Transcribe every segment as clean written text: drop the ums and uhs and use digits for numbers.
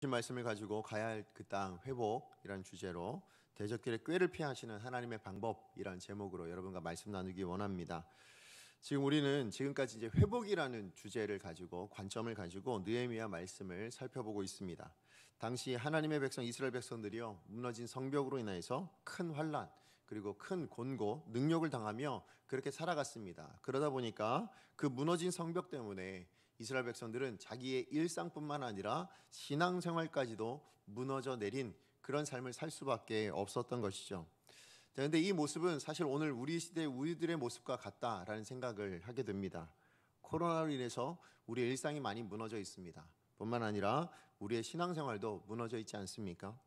이 말씀을 가지고 가야 할 그 땅 회복이라는 주제로 대적들의 꾀를 피하시는 하나님의 방법이라는 제목으로 여러분과 말씀 나누기 원합니다. 지금 우리는 지금까지 이제 회복이라는 주제를 가지고 관점을 가지고 느헤미야 말씀을 살펴보고 있습니다. 당시 하나님의 백성 이스라엘 백성들이요 무너진 성벽으로 인해서 큰 환난 그리고 큰 곤고 능욕을 당하며 그렇게 살아갔습니다. 그러다 보니까 그 무너진 성벽 때문에 이스라엘 백성들은 자기의 일상뿐만 아니라 신앙생활까지도 무너져 내린 그런 삶을 살 수밖에 없었던 것이죠. 그런데 이 모습은 사실 오늘 우리 시대 우리들의 모습과 같다라는 생각을 하게 됩니다. 코로나로 인해서 우리의 일상이 많이 무너져 있습니다. 뿐만 아니라 우리의 신앙생활도 무너져 있지 않습니까?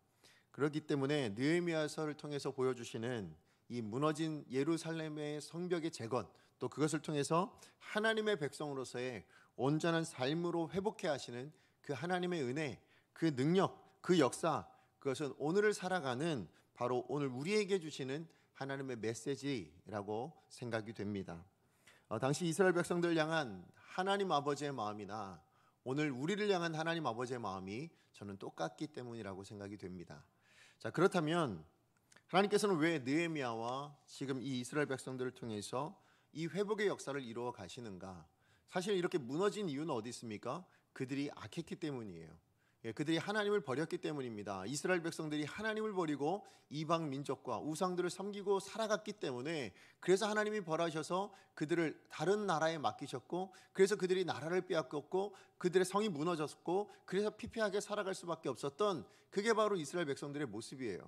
그렇기 때문에 느헤미야서를 통해서 보여주시는 이 무너진 예루살렘의 성벽의 재건, 또 그것을 통해서 하나님의 백성으로서의 온전한 삶으로 회복해 하시는 그 하나님의 은혜, 그 능력, 그 역사, 그것은 오늘을 살아가는 바로 오늘 우리에게 주시는 하나님의 메시지라고 생각이 됩니다. 당시 이스라엘 백성들 향한 하나님 아버지의 마음이나 오늘 우리를 향한 하나님 아버지의 마음이 저는 똑같기 때문이라고 생각이 됩니다. 자, 그렇다면 하나님께서는 왜 느헤미야와 지금 이 이스라엘 백성들을 통해서 이 회복의 역사를 이루어 가시는가? 사실 이렇게 무너진 이유는 어디 있습니까? 그들이 악했기 때문이에요. 그들이 하나님을 버렸기 때문입니다. 이스라엘 백성들이 하나님을 버리고 이방 민족과 우상들을 섬기고 살아갔기 때문에 그래서 하나님이 벌하셔서 그들을 다른 나라에 맡기셨고 그래서 그들이 나라를 빼앗겼고 그들의 성이 무너졌고 그래서 피폐하게 살아갈 수밖에 없었던 그게 바로 이스라엘 백성들의 모습이에요.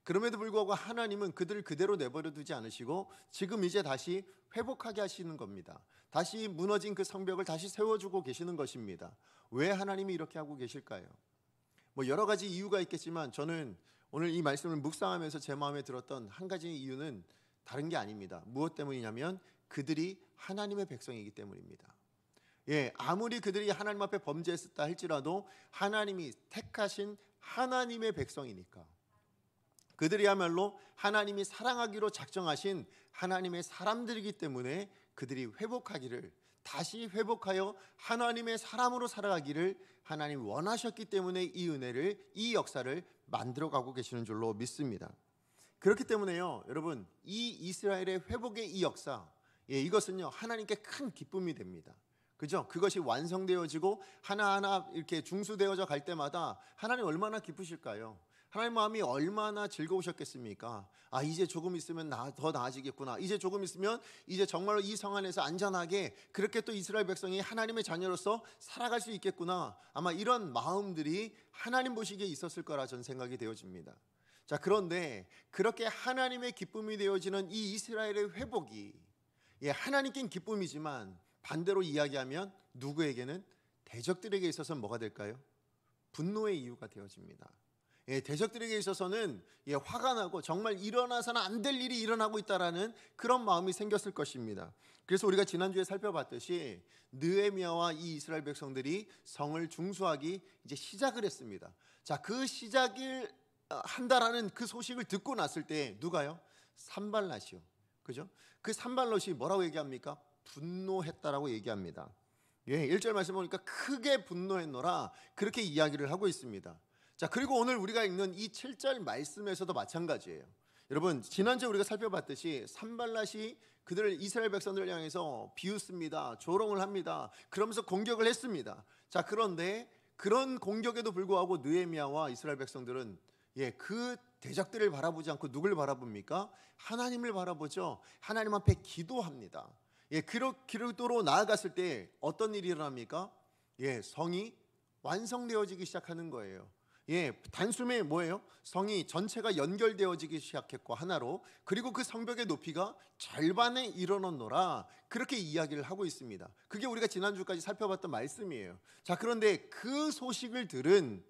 그럼에도 불구하고 하나님은 그들을 그대로 내버려 두지 않으시고 지금 이제 다시 회복하게 하시는 겁니다. 다시 무너진 그 성벽을 다시 세워주고 계시는 것입니다. 왜 하나님이 이렇게 하고 계실까요? 여러 가지 이유가 있겠지만 저는 오늘 이 말씀을 묵상하면서 제 마음에 들었던 한 가지 이유는 다른 게 아닙니다. 무엇 때문이냐면 그들이 하나님의 백성이기 때문입니다. 아무리 그들이 하나님 앞에 범죄했다 할지라도 하나님이 택하신 하나님의 백성이니까 그들이야말로 하나님이 사랑하기로 작정하신 하나님의 사람들이기 때문에 그들이 회복하기를 다시 회복하여 하나님의 사람으로 살아가기를 하나님이 원하셨기 때문에 이 은혜를 이 역사를 만들어가고 계시는 줄로 믿습니다. 그렇기 때문에요 여러분 이 이스라엘의 회복의 이 역사 이것은요 하나님께 큰 기쁨이 됩니다. 그죠? 그것이 완성되어지고 하나하나 이렇게 중수되어져 갈 때마다 하나님 얼마나 기쁘실까요? 하나님 마음이 얼마나 즐거우셨겠습니까? 이제 조금 있으면 더 나아지겠구나. 이제 조금 있으면 이제 정말로 이 성 안에서 안전하게 그렇게 또 이스라엘 백성이 하나님의 자녀로서 살아갈 수 있겠구나. 아마 이런 마음들이 하나님 보시기에 있었을 거라 저는 생각이 되어집니다. 자, 그런데 그렇게 하나님의 기쁨이 되어지는 이 이스라엘의 회복이 하나님께는 기쁨이지만 반대로 이야기하면 누구에게는 대적들에게 있어서는 뭐가 될까요? 분노의 이유가 되어집니다. 대적들에게 있어서는 화가 나고 정말 일어나서는 안 될 일이 일어나고 있다라는 그런 마음이 생겼을 것입니다. 그래서 우리가 지난주에 살펴봤듯이 느헤미야와 이 이스라엘 백성들이 성을 중수하기 이제 시작을 했습니다. 자, 그 시작을 한다라는 그 소식을 듣고 났을 때 누가요? 산발랏이요. 그죠? 그 산발롯이 뭐라고 얘기합니까? 분노했다라고 얘기합니다. 1절 말씀 보니까 크게 분노했노라 그렇게 이야기를 하고 있습니다. 자, 그리고 오늘 우리가 읽는 이 7절 말씀에서도 마찬가지예요. 여러분 지난주에 우리가 살펴봤듯이 산발랏이 그들을 이스라엘 백성들을 향해서 비웃습니다. 조롱을 합니다. 그러면서 공격을 했습니다. 자, 그런데 그런 공격에도 불구하고 느헤미야와 이스라엘 백성들은 그 대적들을 바라보지 않고 누굴 바라봅니까? 하나님을 바라보죠. 하나님 앞에 기도합니다. 기도로 나아갔을 때 어떤 일이 일어납니까? 성이 완성되어지기 시작하는 거예요. 단숨에 뭐예요? 성이 전체가 연결되어지기 시작했고 하나로 그리고 그 성벽의 높이가 절반에 이르렀노라 그렇게 이야기를 하고 있습니다. 그게 우리가 지난주까지 살펴봤던 말씀이에요. 자, 그런데 그 소식을 들은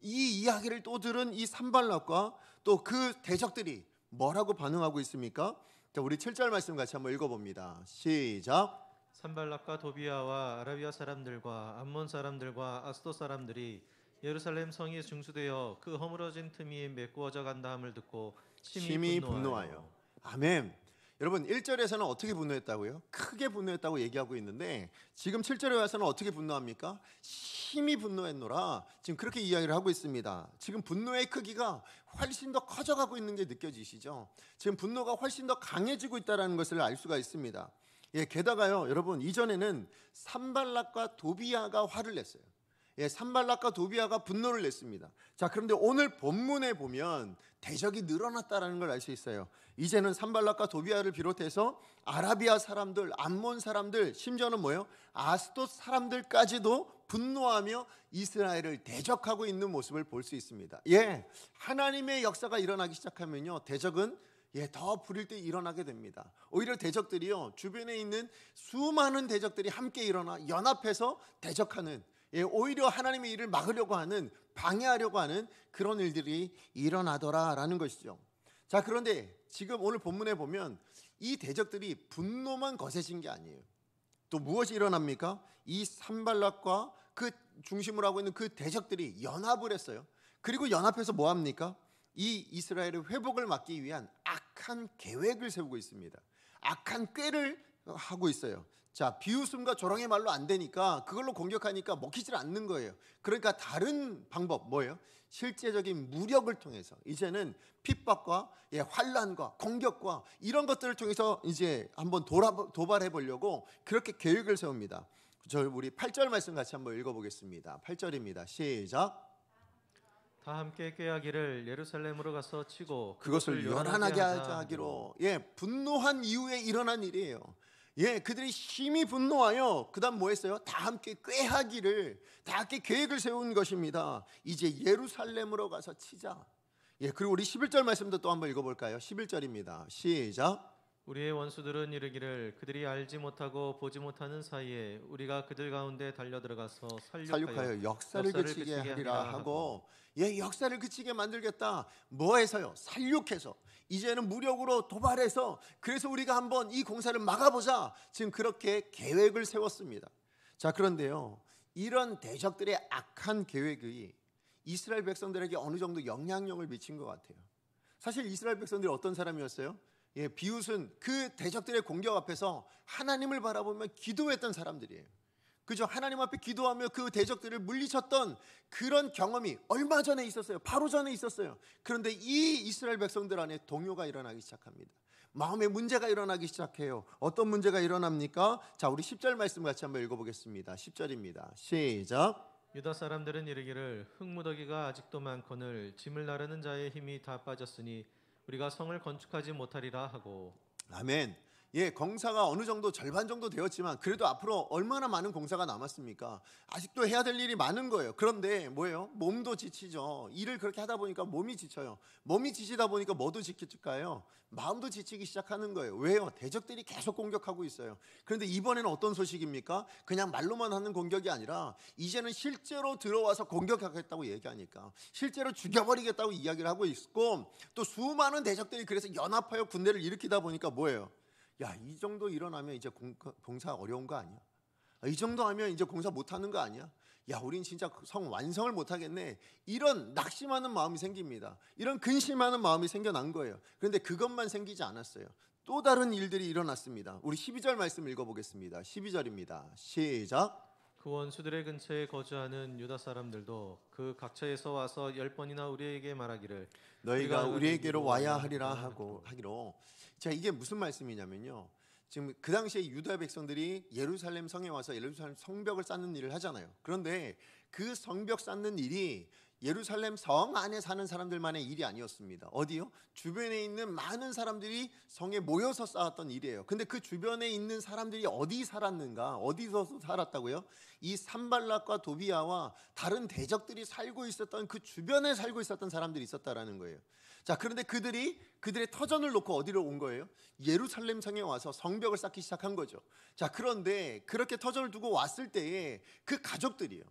이 이야기를 또 들은 이 산발랏과 또 그 대적들이 뭐라고 반응하고 있습니까? 자, 우리 7절 말씀 같이 한번 읽어봅니다. 시작. 산발락과 도비아와 아라비아 사람들과 암몬 사람들과 아스돗 사람들이 예루살렘 성이 중수되어 그 허물어진 틈이 메꾸어져 간다함을 듣고 심히 분노하여. 아멘. 여러분 1절에서는 어떻게 분노했다고요? 크게 분노했다고 얘기하고 있는데 지금 7절에 와서는 어떻게 분노합니까? 심히 분노했노라. 지금 그렇게 이야기를 하고 있습니다. 지금 분노의 크기가 훨씬 더 커져가고 있는 게 느껴지시죠? 지금 분노가 훨씬 더 강해지고 있다는 것을 알 수가 있습니다. 예, 게다가요, 여러분 이전에는 산발락과 도비아가 화를 냈어요. 예, 산발락과 도비아가 분노를 냈습니다. 자, 그런데 오늘 본문에 보면 대적이 늘어났다라는 걸 알 수 있어요. 이제는 산발락과 도비아를 비롯해서 아라비아 사람들, 암몬 사람들, 심지어는 뭐예요? 아스돗 사람들까지도 분노하며 이스라엘을 대적하고 있는 모습을 볼 수 있습니다. 예, 하나님의 역사가 일어나기 시작하면요, 대적은 더 불일 때 일어나게 됩니다. 오히려 대적들이요, 주변에 있는 수많은 대적들이 함께 일어나 연합해서 대적하는, 오히려 하나님의 일을 막으려고 하는, 방해하려고 하는 그런 일들이 일어나더라라는 것이죠. 자, 그런데 지금 오늘 본문에 보면 이 대적들이 분노만 거세진 게 아니에요. 또 무엇이 일어납니까? 이 산발락과 그 중심으로 하고 있는 그 대적들이 연합을 했어요. 그리고 연합해서 뭐 합니까? 이 이스라엘의 회복을 막기 위한 악한 계획을 세우고 있습니다. 악한 꾀를 하고 있어요. 자, 비웃음과 조롱의 말로 안 되니까 그걸로 공격하니까 먹히질 않는 거예요. 그러니까 다른 방법 뭐예요? 실제적인 무력을 통해서 이제는 핍박과 환난과 공격과 이런 것들을 통해서 이제 한번 도발해 보려고 그렇게 계획을 세웁니다. 우리 8절 말씀 같이 한번 읽어보겠습니다. 8절입니다. 시작. 다 함께 꾀하기를 예루살렘으로 가서 치고 그것을 요란하게 하기로. 분노한 이후에 일어난 일이에요. 그들이 심히 분노하여 그다음 뭐 했어요? 다 함께 꾀하기를, 다 함께 계획을 세운 것입니다. 이제 예루살렘으로 가서 치자. 그리고 우리 11절 말씀도 또 한번 읽어볼까요? 11절입니다. 시작. 우리의 원수들은 이르기를 그들이 알지 못하고 보지 못하는 사이에 우리가 그들 가운데 달려들어가서 살육하여 역사를 그치게 하리라 하고, 역사를 그치게 만들겠다. 뭐해서요? 살육해서, 이제는 무력으로 도발해서, 그래서 우리가 한번 이 공사를 막아보자. 지금 그렇게 계획을 세웠습니다. 자, 그런데요, 이런 대적들의 악한 계획이 이스라엘 백성들에게 어느 정도 영향력을 미친 것 같아요. 사실 이스라엘 백성들이 어떤 사람이었어요? 비웃은 그 대적들의 공격 앞에서 하나님을 바라보며 기도했던 사람들이에요. 그죠? 하나님 앞에 기도하며 그 대적들을 물리쳤던 그런 경험이 얼마 전에 있었어요. 바로 전에 있었어요. 그런데 이 이스라엘 백성들 안에 동요가 일어나기 시작합니다. 마음에 문제가 일어나기 시작해요. 어떤 문제가 일어납니까? 자, 우리 10절 말씀 같이 한번 읽어보겠습니다. 10절입니다. 시작. 유다 사람들은 이르기를 흙무더기가 아직도 많거늘 짐을 나르는 자의 힘이 다 빠졌으니 우리가 성을 건축하지 못하리라 하고. 아멘. 공사가 어느 정도 절반 정도 되었지만 그래도 앞으로 얼마나 많은 공사가 남았습니까? 아직도 해야 될 일이 많은 거예요. 그런데 뭐예요? 몸도 지치죠. 일을 그렇게 하다 보니까 몸이 지쳐요. 몸이 지치다 보니까 뭐도 지칠까요? 마음도 지치기 시작하는 거예요. 왜요? 대적들이 계속 공격하고 있어요. 그런데 이번에는 어떤 소식입니까? 그냥 말로만 하는 공격이 아니라 이제는 실제로 들어와서 공격하겠다고 얘기하니까, 실제로 죽여버리겠다고 이야기를 하고 있고, 또 수많은 대적들이 그래서 연합하여 군대를 일으키다 보니까 뭐예요? 이 정도 일어나면 이제 공사 어려운 거 아니야? 이 정도 하면 이제 공사 못하는 거 아니야? 우린 진짜 성 완성을 못하겠네. 이런 낙심하는 마음이 생깁니다. 이런 근심하는 마음이 생겨난 거예요. 그런데 그것만 생기지 않았어요. 또 다른 일들이 일어났습니다. 우리 12절 말씀 읽어보겠습니다. 12절입니다. 시작. 그 원수들의 근처에 거주하는 유다 사람들도 그 각처에서 와서 10번이나 우리에게 말하기를 너희가 우리에게로 와야 하리라 하기로. 자, 이게 무슨 말씀이냐면요, 지금 그 당시에 유다 백성들이 예루살렘 성에 와서 예루살렘 성벽을 쌓는 일을 하잖아요. 그런데 그 성벽 쌓는 일이 예루살렘 성 안에 사는 사람들만의 일이 아니었습니다. 어디요? 주변에 있는 많은 사람들이 성에 모여서 쌓았던 일이에요. 근데 그 주변에 있는 사람들이 어디 살았는가? 어디서 살았다고요? 이 산발락과 도비아와 다른 대적들이 살고 있었던 그 주변에 살고 있었던 사람들이 있었다라는 거예요. 자, 그런데 그들의 터전을 놓고 어디로 온 거예요? 예루살렘 성에 와서 성벽을 쌓기 시작한 거죠. 자, 그런데 그렇게 터전을 두고 왔을 때에 그 가족들이요,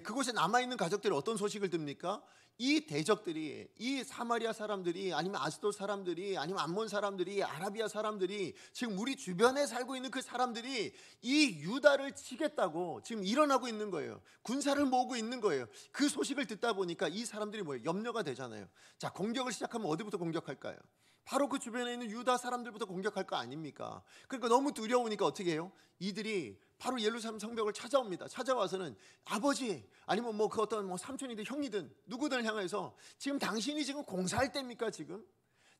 그곳에 남아있는 가족들이 어떤 소식을 듭니까? 이 대적들이, 이 사마리아 사람들이, 아니면 아스돗 사람들이, 아니면 암몬 사람들이, 아라비아 사람들이, 지금 우리 주변에 살고 있는 그 사람들이 이 유다를 치겠다고 지금 일어나고 있는 거예요. 군사를 모으고 있는 거예요. 그 소식을 듣다 보니까 이 사람들이 뭐예요? 염려가 되잖아요. 자, 공격을 시작하면 어디부터 공격할까요? 바로 그 주변에 있는 유다 사람들부터 공격할 거 아닙니까? 그러니까 너무 두려우니까 어떻게 해요? 이들이 바로 예루살렘 성벽을 찾아옵니다. 찾아와서는 아버지, 아니면 그 어떤 삼촌이든 형이든 누구든 향해서 지금 당신이 지금 공사할 때입니까? 지금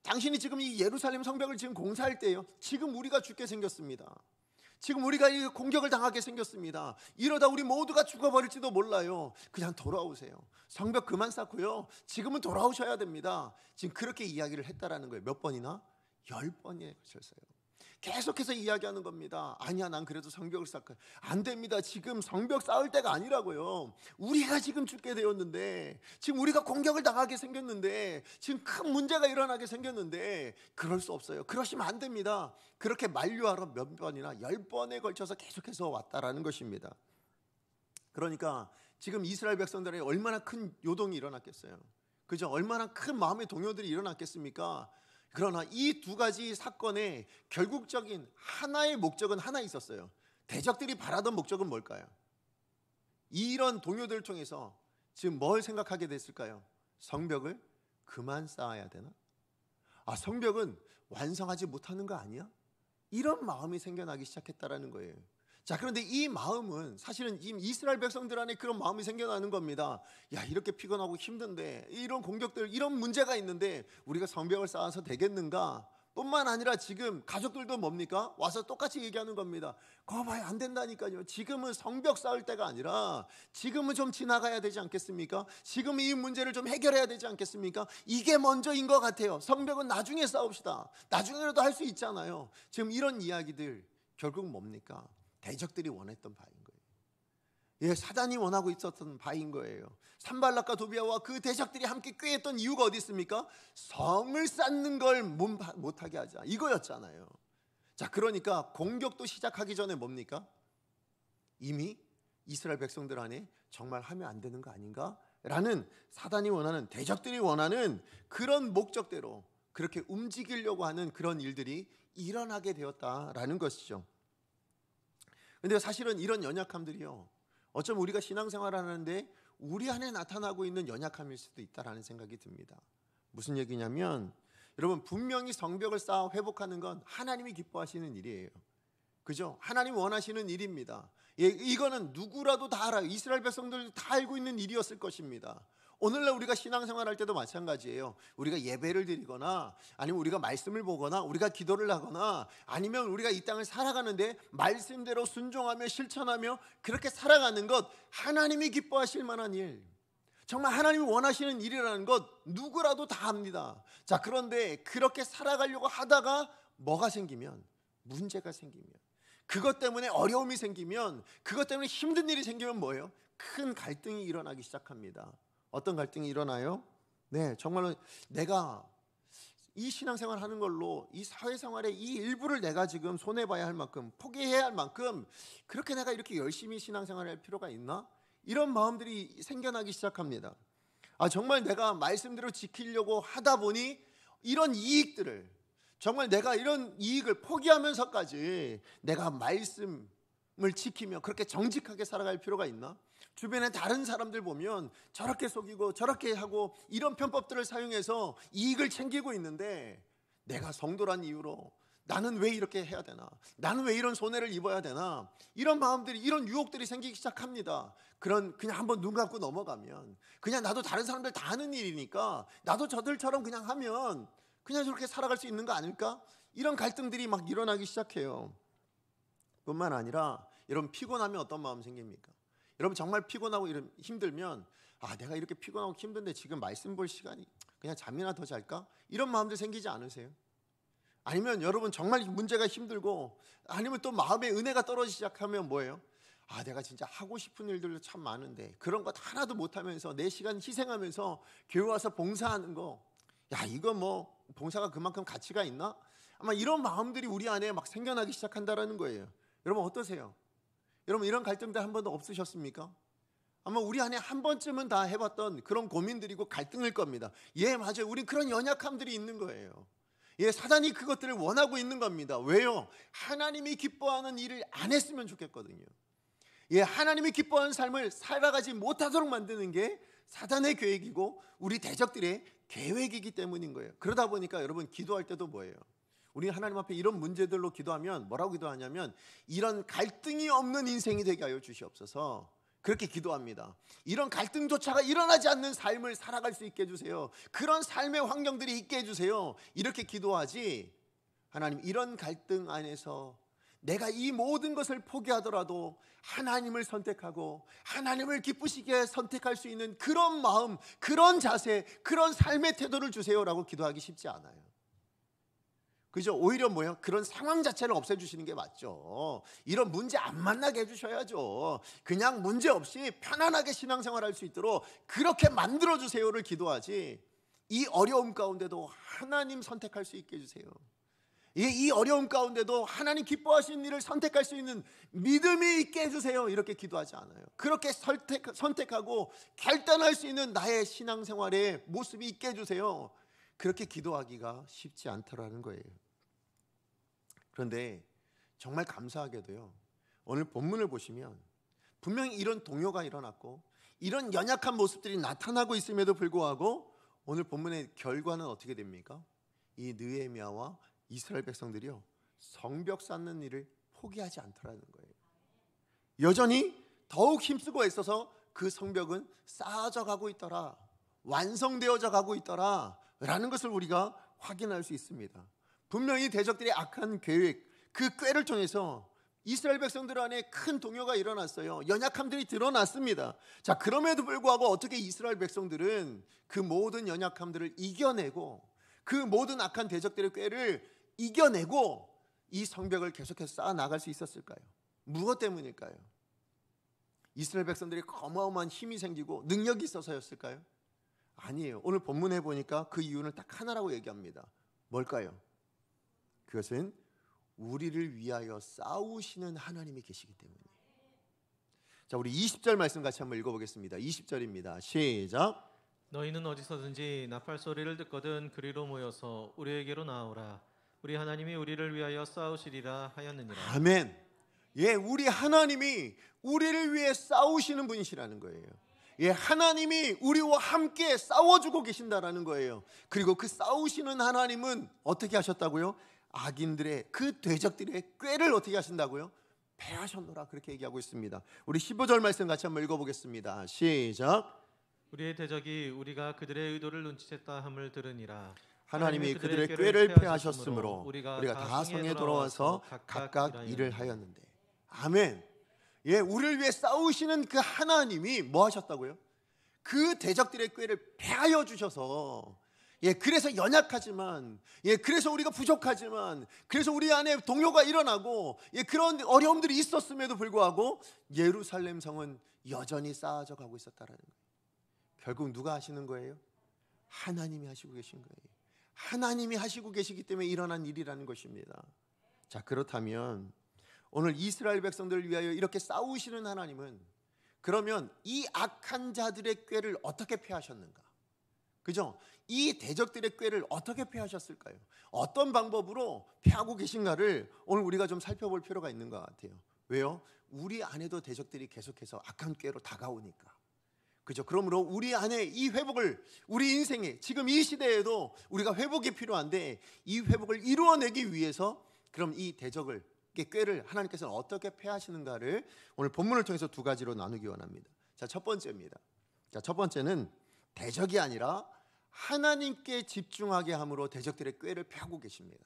당신이 지금 이 예루살렘 성벽을 지금 공사할 때예요. 지금 우리가 죽게 생겼습니다. 지금 우리가 이 공격을 당하게 생겼습니다. 이러다 우리 모두가 죽어버릴지도 몰라요. 그냥 돌아오세요. 성벽 그만 쌓고요, 지금은 돌아오셔야 됩니다. 지금 그렇게 이야기를 했다라는 거예요. 몇 번이나? 10번에 걸쳤어요. 계속해서 이야기하는 겁니다. 아니야, 난 그래도 성벽을 쌓고. 안 됩니다. 지금 성벽 쌓을 때가 아니라고요. 우리가 지금 죽게 되었는데, 지금 우리가 공격을 당하게 생겼는데, 지금 큰 문제가 일어나게 생겼는데, 그럴 수 없어요. 그러시면 안 됩니다. 그렇게 만류하러 몇 번이나 10번에 걸쳐서 계속해서 왔다라는 것입니다. 그러니까 지금 이스라엘 백성들에게 얼마나 큰 요동이 일어났겠어요. 그죠? 얼마나 큰 마음의 동요들이 일어났겠습니까? 그러나 이 두 가지 사건의 결국적인 하나의 목적은 하나 있었어요. 대적들이 바라던 목적은 뭘까요? 이런 동요들을 통해서 지금 뭘 생각하게 됐을까요? 성벽을 그만 쌓아야 되나? 성벽은 완성하지 못하는 거 아니야? 이런 마음이 생겨나기 시작했다라는 거예요. 자, 그런데 이 마음은 사실은 이스라엘 백성들 안에 그런 마음이 생겨나는 겁니다. 야, 이렇게 피곤하고 힘든데, 이런 공격들, 이런 문제가 있는데 우리가 성벽을 쌓아서 되겠는가? 뿐만 아니라 지금 가족들도 뭡니까? 와서 똑같이 얘기하는 겁니다. 그거 봐요, 안 된다니까요. 지금은 성벽 쌓을 때가 아니라 지금은 좀 지나가야 되지 않겠습니까? 지금 이 문제를 좀 해결해야 되지 않겠습니까? 이게 먼저인 것 같아요. 성벽은 나중에 쌓읍시다. 나중에라도 할 수 있잖아요. 지금 이런 이야기들 결국 뭡니까? 대적들이 원했던 바인 거예요. 사단이 원하고 있었던 바인 거예요. 산발락과 도비아와 그 대적들이 함께 꾀했던 이유가 어디 있습니까? 성을 쌓는 걸 못하게 하자, 이거였잖아요. 자, 그러니까 공격도 시작하기 전에 뭡니까? 이미 이스라엘 백성들 안에 정말 하면 안 되는 거 아닌가? 라는 사단이 원하는, 대적들이 원하는 그런 목적대로 그렇게 움직이려고 하는 그런 일들이 일어나게 되었다라는 것이죠. 근데 사실은 이런 연약함들이요, 어쩌면 우리가 신앙생활을 하는데 우리 안에 나타나고 있는 연약함일 수도 있다라는 생각이 듭니다. 무슨 얘기냐면, 여러분, 분명히 성벽을 쌓아 회복하는 건 하나님이 기뻐하시는 일이에요. 그죠? 하나님 원하시는 일입니다. 이거는 누구라도 다 알아요. 이스라엘 백성들도 다 알고 있는 일이었을 것입니다. 오늘날 우리가 신앙생활 할 때도 마찬가지예요. 우리가 예배를 드리거나, 아니면 우리가 말씀을 보거나, 우리가 기도를 하거나, 아니면 우리가 이 땅을 살아가는데 말씀대로 순종하며 실천하며 그렇게 살아가는 것, 하나님이 기뻐하실 만한 일, 정말 하나님이 원하시는 일이라는 것 누구라도 다 합니다. 자, 그런데 그렇게 살아가려고 하다가 뭐가 생기면, 문제가 생기면, 그것 때문에 어려움이 생기면, 그것 때문에 힘든 일이 생기면 뭐예요? 큰 갈등이 일어나기 시작합니다. 어떤 갈등이 일어나요? 네, 정말로 내가 이 신앙생활 하는 걸로 이 사회생활의 이 일부를 내가 지금 손해봐야 할 만큼, 포기해야 할 만큼 그렇게 내가 이렇게 열심히 신앙생활을 할 필요가 있나? 이런 마음들이 생겨나기 시작합니다. 정말 내가 말씀대로 지키려고 하다 보니 이런 이익들을, 정말 내가 이런 이익을 포기하면서까지 내가 말씀을 지키며 그렇게 정직하게 살아갈 필요가 있나? 주변에 다른 사람들 보면 저렇게 속이고 저렇게 하고 이런 편법들을 사용해서 이익을 챙기고 있는데, 내가 성도란 이유로 나는 왜 이렇게 해야 되나? 나는 왜 이런 손해를 입어야 되나? 이런 마음들이, 이런 유혹들이 생기기 시작합니다. 그냥 한번 눈 감고 넘어가면, 그냥 나도 다른 사람들 다 하는 일이니까 나도 저들처럼 그냥 하면 그냥 저렇게 살아갈 수 있는 거 아닐까? 이런 갈등들이 막 일어나기 시작해요. 뿐만 아니라 여러분, 피곤하면 어떤 마음 생깁니까? 여러분, 정말 피곤하고 힘들면, 내가 이렇게 피곤하고 힘든데 지금 말씀 볼 시간이, 그냥 잠이나 더 잘까? 이런 마음들 생기지 않으세요? 아니면 여러분, 정말 문제가 힘들고, 아니면 또 마음의 은혜가 떨어지기 시작하면 뭐예요? 내가 진짜 하고 싶은 일들도 참 많은데 그런 것 하나도 못하면서 내 시간 희생하면서 교회 와서 봉사하는 거, 이거 뭐 봉사가 그만큼 가치가 있나? 아마 이런 마음들이 우리 안에 막 생겨나기 시작한다라는 거예요. 여러분, 어떠세요? 여러분, 이런 갈등들 한 번도 없으셨습니까? 아마 우리 안에 한 번쯤은 다 해봤던 그런 고민들이고 갈등일 겁니다. 예, 맞아요. 우린 그런 연약함들이 있는 거예요. 예, 사단이 그것들을 원하고 있는 겁니다. 왜요? 하나님이 기뻐하는 일을 안 했으면 좋겠거든요. 예, 하나님이 기뻐하는 삶을 살아가지 못하도록 만드는 게 사단의 계획이고 우리 대적들의 계획이기 때문인 거예요. 그러다 보니까 여러분 기도할 때도 뭐예요? 우리 하나님 앞에 이런 문제들로 기도하면 뭐라고 기도하냐면 이런 갈등이 없는 인생이 되게 하여 주시옵소서. 그렇게 기도합니다. 이런 갈등조차가 일어나지 않는 삶을 살아갈 수 있게 해주세요. 그런 삶의 환경들이 있게 해주세요. 이렇게 기도하지, 하나님 이런 갈등 안에서 내가 이 모든 것을 포기하더라도 하나님을 선택하고 하나님을 기쁘시게 선택할 수 있는 그런 마음, 그런 자세, 그런 삶의 태도를 주세요라고 기도하기 쉽지 않아요. 그죠? 오히려 뭐예요? 그런 상황 자체를 없애주시는 게 맞죠. 이런 문제 안 만나게 해주셔야죠. 그냥 문제 없이 편안하게 신앙생활할 수 있도록 그렇게 만들어주세요를 기도하지, 이 어려움 가운데도 하나님 선택할 수 있게 해주세요. 이 어려움 가운데도 하나님 기뻐하시는 일을 선택할 수 있는 믿음이 있게 해주세요. 이렇게 기도하지 않아요. 그렇게 선택하고 결단할 수 있는 나의 신앙생활의 모습이 있게 해주세요. 그렇게 기도하기가 쉽지 않더라는 거예요. 그런데 정말 감사하게도요, 오늘 본문을 보시면 분명히 이런 동요가 일어났고 이런 연약한 모습들이 나타나고 있음에도 불구하고 오늘 본문의 결과는 어떻게 됩니까? 이 느헤미야와 이스라엘 백성들이요, 성벽 쌓는 일을 포기하지 않더라는 거예요. 여전히 더욱 힘쓰고 애써서 그 성벽은 쌓아져 가고 있더라, 완성되어져 가고 있더라 라는 것을 우리가 확인할 수 있습니다. 분명히 대적들의 악한 계획, 그 꾀를 통해서 이스라엘 백성들 안에 큰 동요가 일어났어요. 연약함들이 드러났습니다. 자, 그럼에도 불구하고 어떻게 이스라엘 백성들은 그 모든 연약함들을 이겨내고 그 모든 악한 대적들의 꾀를 이겨내고 이 성벽을 계속해서 쌓아 나갈 수 있었을까요? 무엇 때문일까요? 이스라엘 백성들이 어마어마한 힘이 생기고 능력이 있어서였을까요? 아니에요. 오늘 본문에 보니까 그 이유는 딱 하나라고 얘기합니다. 뭘까요? 그것은 우리를 위하여 싸우시는 하나님이 계시기 때문이에요. 자, 우리 20절 말씀 같이 한번 읽어보겠습니다. 20절입니다. 시작. 너희는 어디서든지 나팔 소리를 듣거든 그리로 모여서 우리에게로 나오라. 우리 하나님이 우리를 위하여 싸우시리라 하였느니라. 아멘. 예, 우리 하나님이 우리를 위해 싸우시는 분이시라는 거예요. 예, 하나님이 우리와 함께 싸워주고 계신다라는 거예요. 그리고 그 싸우시는 하나님은 어떻게 하셨다고요? 악인들의, 그 대적들의 꾀를 어떻게 하신다고요? 패하셨노라, 그렇게 얘기하고 있습니다. 우리 15절 말씀 같이 한번 읽어보겠습니다. 시작. 우리의 대적이 우리가 그들의 의도를 눈치챘다 함을 들으니라. 하나님이 그들의 꾀를 패하셨으므로 우리가 다 성에 돌아와서 각각 일을 하였는데. 아멘. 예, 우리를 위해 싸우시는 그 하나님이 뭐 하셨다고요? 그 대적들의 꾀를 패하여 주셔서, 예, 그래서 연약하지만, 예, 그래서 우리가 부족하지만, 그래서 우리 안에 동요가 일어나고, 예, 그런 어려움들이 있었음에도 불구하고 예루살렘 성은 여전히 쌓아져 가고 있었다라는 거예요. 결국 누가 하시는 거예요? 하나님이 하시고 계신 거예요. 하나님이 하시고 계시기 때문에 일어난 일이라는 것입니다. 자, 그렇다면 오늘 이스라엘 백성들을 위하여 이렇게 싸우시는 하나님은 그러면 이 악한 자들의 꾀를 어떻게 패하셨는가? 그죠? 이 대적들의 꾀를 어떻게 패하셨을까요? 어떤 방법으로 패하고 계신가를 오늘 우리가 좀 살펴볼 필요가 있는 것 같아요. 왜요? 우리 안에도 대적들이 계속해서 악한 꾀로 다가오니까. 그죠? 그러므로 우리 안에 이 회복을, 우리 인생에 지금 이 시대에도 우리가 회복이 필요한데, 이 회복을 이루어내기 위해서 그럼 이 대적을, 꾀를 하나님께서는 어떻게 패하시는가를 오늘 본문을 통해서 두 가지로 나누기 원합니다. 자, 첫 번째입니다. 자, 첫 번째는 대적이 아니라 하나님께 집중하게 함으로 대적들의 꾀를 패하고 계십니다.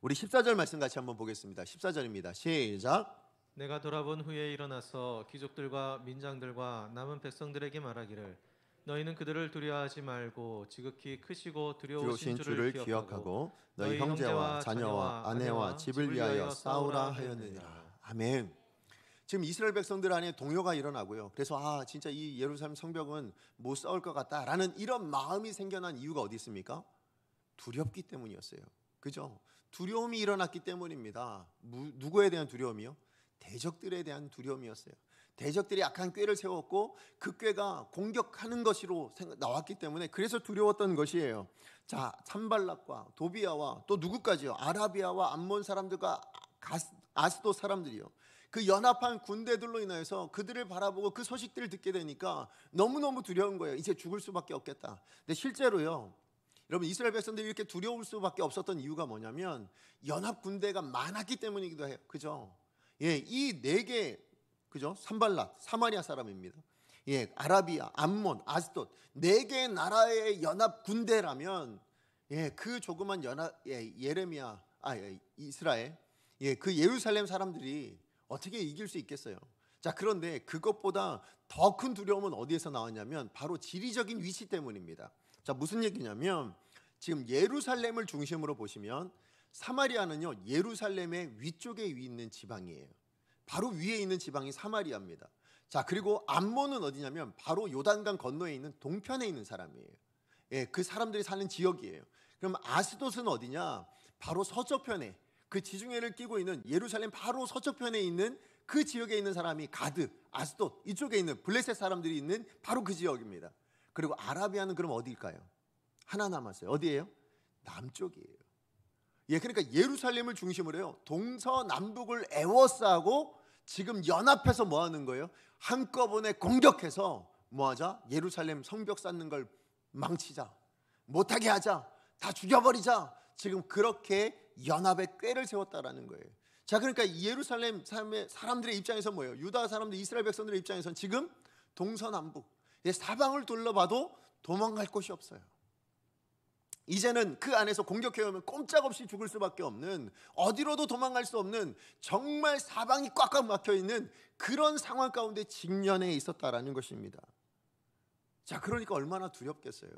우리 14절 말씀 같이 한번 보겠습니다. 14절입니다. 시작. 내가 돌아본 후에 일어나서 귀족들과 민장들과 남은 백성들에게 말하기를 너희는 그들을 두려워하지 말고 지극히 크시고 두려우신 줄을 기억하고 너희 형제와 자녀와 아내와 집을 위하여 싸우라 하였느니라. 아멘. 지금 이스라엘 백성들 안에 동요가 일어나고요. 그래서 진짜 이 예루살렘 성벽은 못 싸울 것 같다라는 이런 마음이 생겨난 이유가 어디 있습니까? 두렵기 때문이었어요. 그죠? 두려움이 일어났기 때문입니다. 누구에 대한 두려움이요? 대적들에 대한 두려움이었어요. 대적들이 악한 꾀를 세웠고 그 꾀가 공격하는 것으로 나왔기 때문에 그래서 두려웠던 것이에요. 자, 산발락과 도비아와 또 누구까지요? 아라비아와 암몬 사람들과 아스돗 사람들이요. 그 연합한 군대들로 인하여서 그들을 바라보고 그 소식들을 듣게 되니까 너무너무 두려운 거예요. 이제 죽을 수밖에 없겠다. 근데 실제로요, 여러분, 이스라엘 백성들이 이렇게 두려울 수밖에 없었던 이유가 뭐냐면 연합 군대가 많았기 때문이기도 해요. 그죠? 예, 이 네 개, 그죠? 산발락, 사마리아 사람입니다. 예, 아라비아, 암몬, 아스돗 네 개의 나라의 연합 군대라면, 예, 그 조그만 이스라엘, 예, 그 예루살렘 사람들이 어떻게 이길 수 있겠어요? 자, 그런데 그것보다 더 큰 두려움은 어디에서 나왔냐면 바로 지리적인 위치 때문입니다. 자, 무슨 얘기냐면 지금 예루살렘을 중심으로 보시면 사마리아는요, 예루살렘의 위쪽에 있는 지방이에요. 바로 위에 있는 지방이 사마리아입니다. 자, 그리고 암몬은 어디냐면 바로 요단강 건너에 있는 동편에 있는 사람이에요. 예, 그 사람들이 사는 지역이에요. 그럼 아스돗은 어디냐? 바로 서쪽편에, 그 지중해를 끼고 있는 예루살렘 바로 서쪽편에 있는 그 지역에 있는 사람이 가드, 아스돗, 이쪽에 있는 블레셋 사람들이 있는 바로 그 지역입니다. 그리고 아라비아는 그럼 어디일까요? 하나 남았어요. 어디예요? 남쪽이에요. 예, 그러니까 예루살렘을 중심으로 해요, 동서남북을 에워싸고 지금 연합해서 뭐 하는 거예요? 한꺼번에 공격해서 뭐 하자? 예루살렘 성벽 쌓는 걸 망치자, 못하게 하자, 다 죽여버리자. 지금 그렇게 연합의 꾀를 세웠다라는 거예요. 자, 그러니까 예루살렘 사람들의 입장에서 뭐예요? 유다 사람들, 이스라엘 백성들의 입장에서는 지금 동서남북 사방을 둘러봐도 도망갈 곳이 없어요. 이제는 그 안에서 공격해오면 꼼짝없이 죽을 수밖에 없는, 어디로도 도망갈 수 없는, 정말 사방이 꽉꽉 막혀있는 그런 상황 가운데 직면해 있었다라는 것입니다. 자, 그러니까 얼마나 두렵겠어요.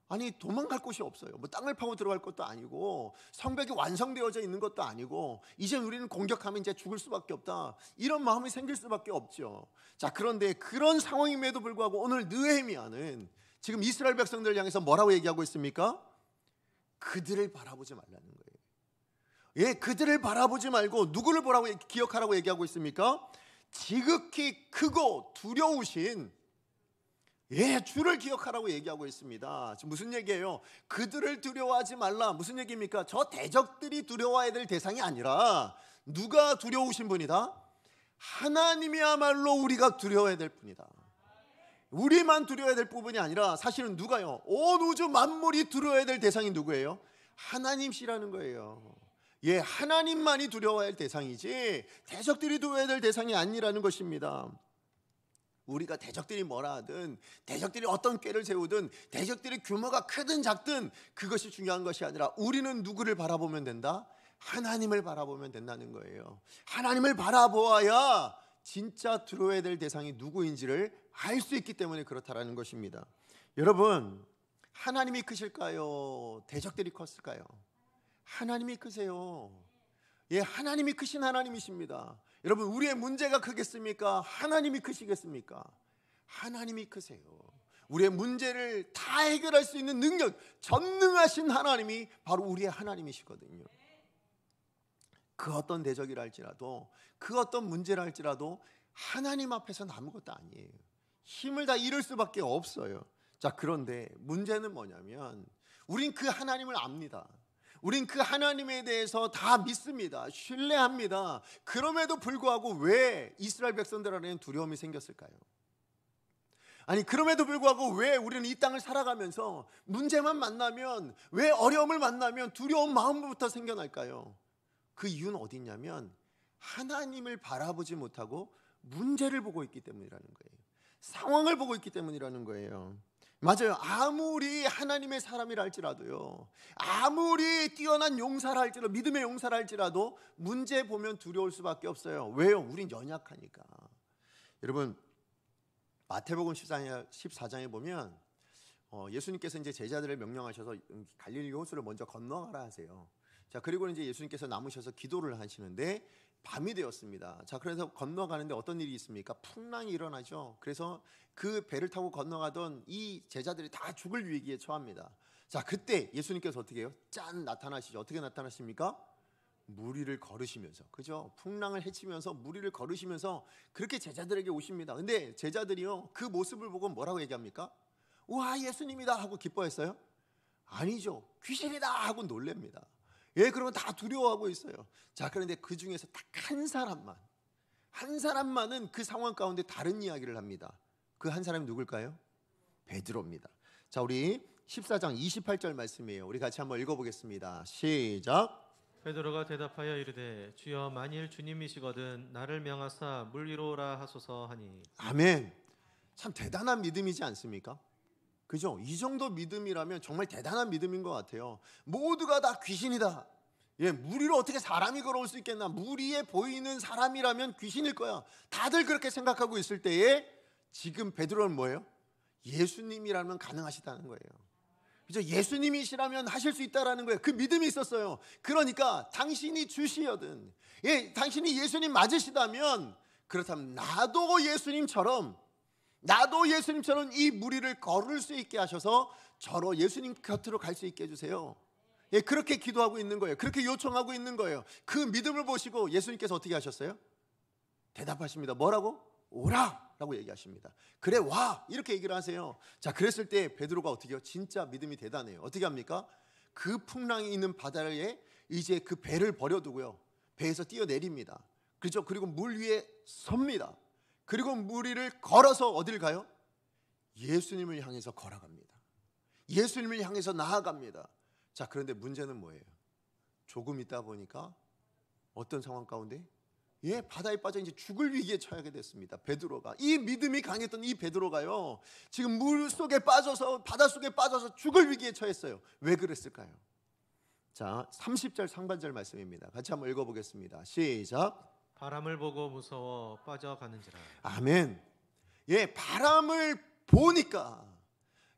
아니, 도망갈 곳이 없어요. 뭐 땅을 파고 들어갈 것도 아니고 성벽이 완성되어져 있는 것도 아니고 이제 우리는 공격하면 이제 죽을 수밖에 없다, 이런 마음이 생길 수밖에 없죠. 자, 그런데 그런 상황임에도 불구하고 오늘 느헤미야는 지금 이스라엘 백성들을 향해서 뭐라고 얘기하고 있습니까? 그들을 바라보지 말라는 거예요. 예, 그들을 바라보지 말고 누구를 보라고 기억하라고 얘기하고 있습니까? 지극히 크고 두려우신, 예, 주를 기억하라고 얘기하고 있습니다. 지금 무슨 얘기예요? 그들을 두려워하지 말라. 무슨 얘기입니까? 저 대적들이 두려워해야 될 대상이 아니라 누가 두려우신 분이다? 하나님이야말로 우리가 두려워해야 될 분이다. 우리만 두려워해야 될 부분이 아니라 사실은 누가요? 온 우주 만물이 두려워해야 될 대상이 누구예요? 하나님이시라는 거예요. 예, 하나님만이 두려워해야 할 대상이지 대적들이 두려워해야 될 대상이 아니라는 것입니다. 우리가 대적들이 뭐라 하든, 대적들이 어떤 꾀를 세우든, 대적들이 규모가 크든 작든 그것이 중요한 것이 아니라 우리는 누구를 바라보면 된다? 하나님을 바라보면 된다는 거예요. 하나님을 바라보아야 진짜 두려워해야 될 대상이 누구인지를 알 수 있기 때문에 그렇다라는 것입니다. 여러분, 하나님이 크실까요? 대적들이 컸을까요? 하나님이 크세요. 예, 하나님이 크신 하나님이십니다. 여러분, 우리의 문제가 크겠습니까? 하나님이 크시겠습니까? 하나님이 크세요. 우리의 문제를 다 해결할 수 있는 능력, 전능하신 하나님이 바로 우리의 하나님이시거든요. 그 어떤 대적이라 할지라도, 그 어떤 문제라 할지라도 하나님 앞에서는 아무것도 아니에요. 힘을 다 잃을 수밖에 없어요. 자, 그런데 문제는 뭐냐면 우린 그 하나님을 압니다. 우린 그 하나님에 대해서 다 믿습니다. 신뢰합니다. 그럼에도 불구하고 왜 이스라엘 백성들 안에는 두려움이 생겼을까요? 아니, 그럼에도 불구하고 왜 우리는 이 땅을 살아가면서 문제만 만나면, 왜 어려움을 만나면 두려운 마음부터 생겨날까요? 그 이유는 어디 있냐면 하나님을 바라보지 못하고 문제를 보고 있기 때문이라는 거예요. 상황을 보고 있기 때문이라는 거예요. 맞아요. 아무리 하나님의 사람이라 할지라도요, 아무리 뛰어난 용사라 할지라도, 믿음의 용사라 할지라도 문제 보면 두려울 수밖에 없어요. 왜요? 우린 연약하니까. 여러분, 마태복음 14장에 보면 예수님께서 이제 제자들을 명령하셔서 갈릴리 호수를 먼저 건너가라 하세요. 자, 그리고 이제 예수님께서 남으셔서 기도를 하시는데 밤이 되었습니다. 자, 그래서 건너가는데 어떤 일이 있습니까? 풍랑이 일어나죠. 그래서 그 배를 타고 건너가던 이 제자들이 다 죽을 위기에 처합니다. 자, 그때 예수님께서 어떻게 해요? 짠 나타나시죠. 어떻게 나타나십니까? 무리를 걸으시면서, 그죠? 풍랑을 헤치면서 무리를 걸으시면서 그렇게 제자들에게 오십니다. 근데 제자들이요, 그 모습을 보고 뭐라고 얘기합니까? 와, 예수님이다 하고 기뻐했어요? 아니죠. 귀신이다 하고 놀랍니다. 예, 그러면 다 두려워하고 있어요. 자, 그런데 그 중에서 딱 한 사람만은 그 상황 가운데 다른 이야기를 합니다. 그 한 사람이 누굴까요? 베드로입니다. 자, 우리 14장 28절 말씀이에요. 우리 같이 한번 읽어보겠습니다. 시작. 베드로가 대답하여 이르되 주여 만일 주님이시거든 나를 명하사 물 위로 오라 하소서 하니. 아멘. 참 대단한 믿음이지 않습니까? 그죠? 이 정도 믿음이라면 정말 대단한 믿음인 것 같아요. 모두가 다 귀신이다. 예, 물 위로 어떻게 사람이 걸어올 수 있겠나? 물 위에 보이는 사람이라면 귀신일 거야. 다들 그렇게 생각하고 있을 때에 지금 베드로는 뭐예요? 예수님이라면 가능하시다는 거예요. 그죠? 예수님이시라면 하실 수 있다라는 거예요. 그 믿음이 있었어요. 그러니까 당신이 주시여든, 예, 당신이 예수님 맞으시다면, 그렇다면 나도 예수님처럼 이 무리를 걸을 수 있게 하셔서 저로 예수님 곁으로 갈 수 있게 해주세요. 예, 그렇게 기도하고 있는 거예요. 그렇게 요청하고 있는 거예요. 그 믿음을 보시고 예수님께서 어떻게 하셨어요? 대답하십니다. 뭐라고? 오라 라고 얘기하십니다. 그래, 와, 이렇게 얘기를 하세요. 자, 그랬을 때 베드로가 어떻게 해요? 진짜 믿음이 대단해요. 어떻게 합니까? 그 풍랑이 있는 바다에 이제 그 배를 버려두고요, 배에서 뛰어내립니다. 그렇죠? 그리고 물 위에 섭니다. 그리고 물 위를 걸어서 어딜 가요? 예수님을 향해서 걸어갑니다. 예수님을 향해서 나아갑니다. 자, 그런데 문제는 뭐예요? 조금 있다 보니까 어떤 상황 가운데, 예, 바다에 빠져 이제 죽을 위기에 처하게 됐습니다. 베드로가, 이 믿음이 강했던 이 베드로가요, 지금 물 속에 빠져서, 바다 속에 빠져서 죽을 위기에 처했어요. 왜 그랬을까요? 자, 30절 상반절 말씀입니다. 같이 한번 읽어보겠습니다. 시작. 바람을 보고 무서워 빠져가는지라. 아멘. 예, 바람을 보니까,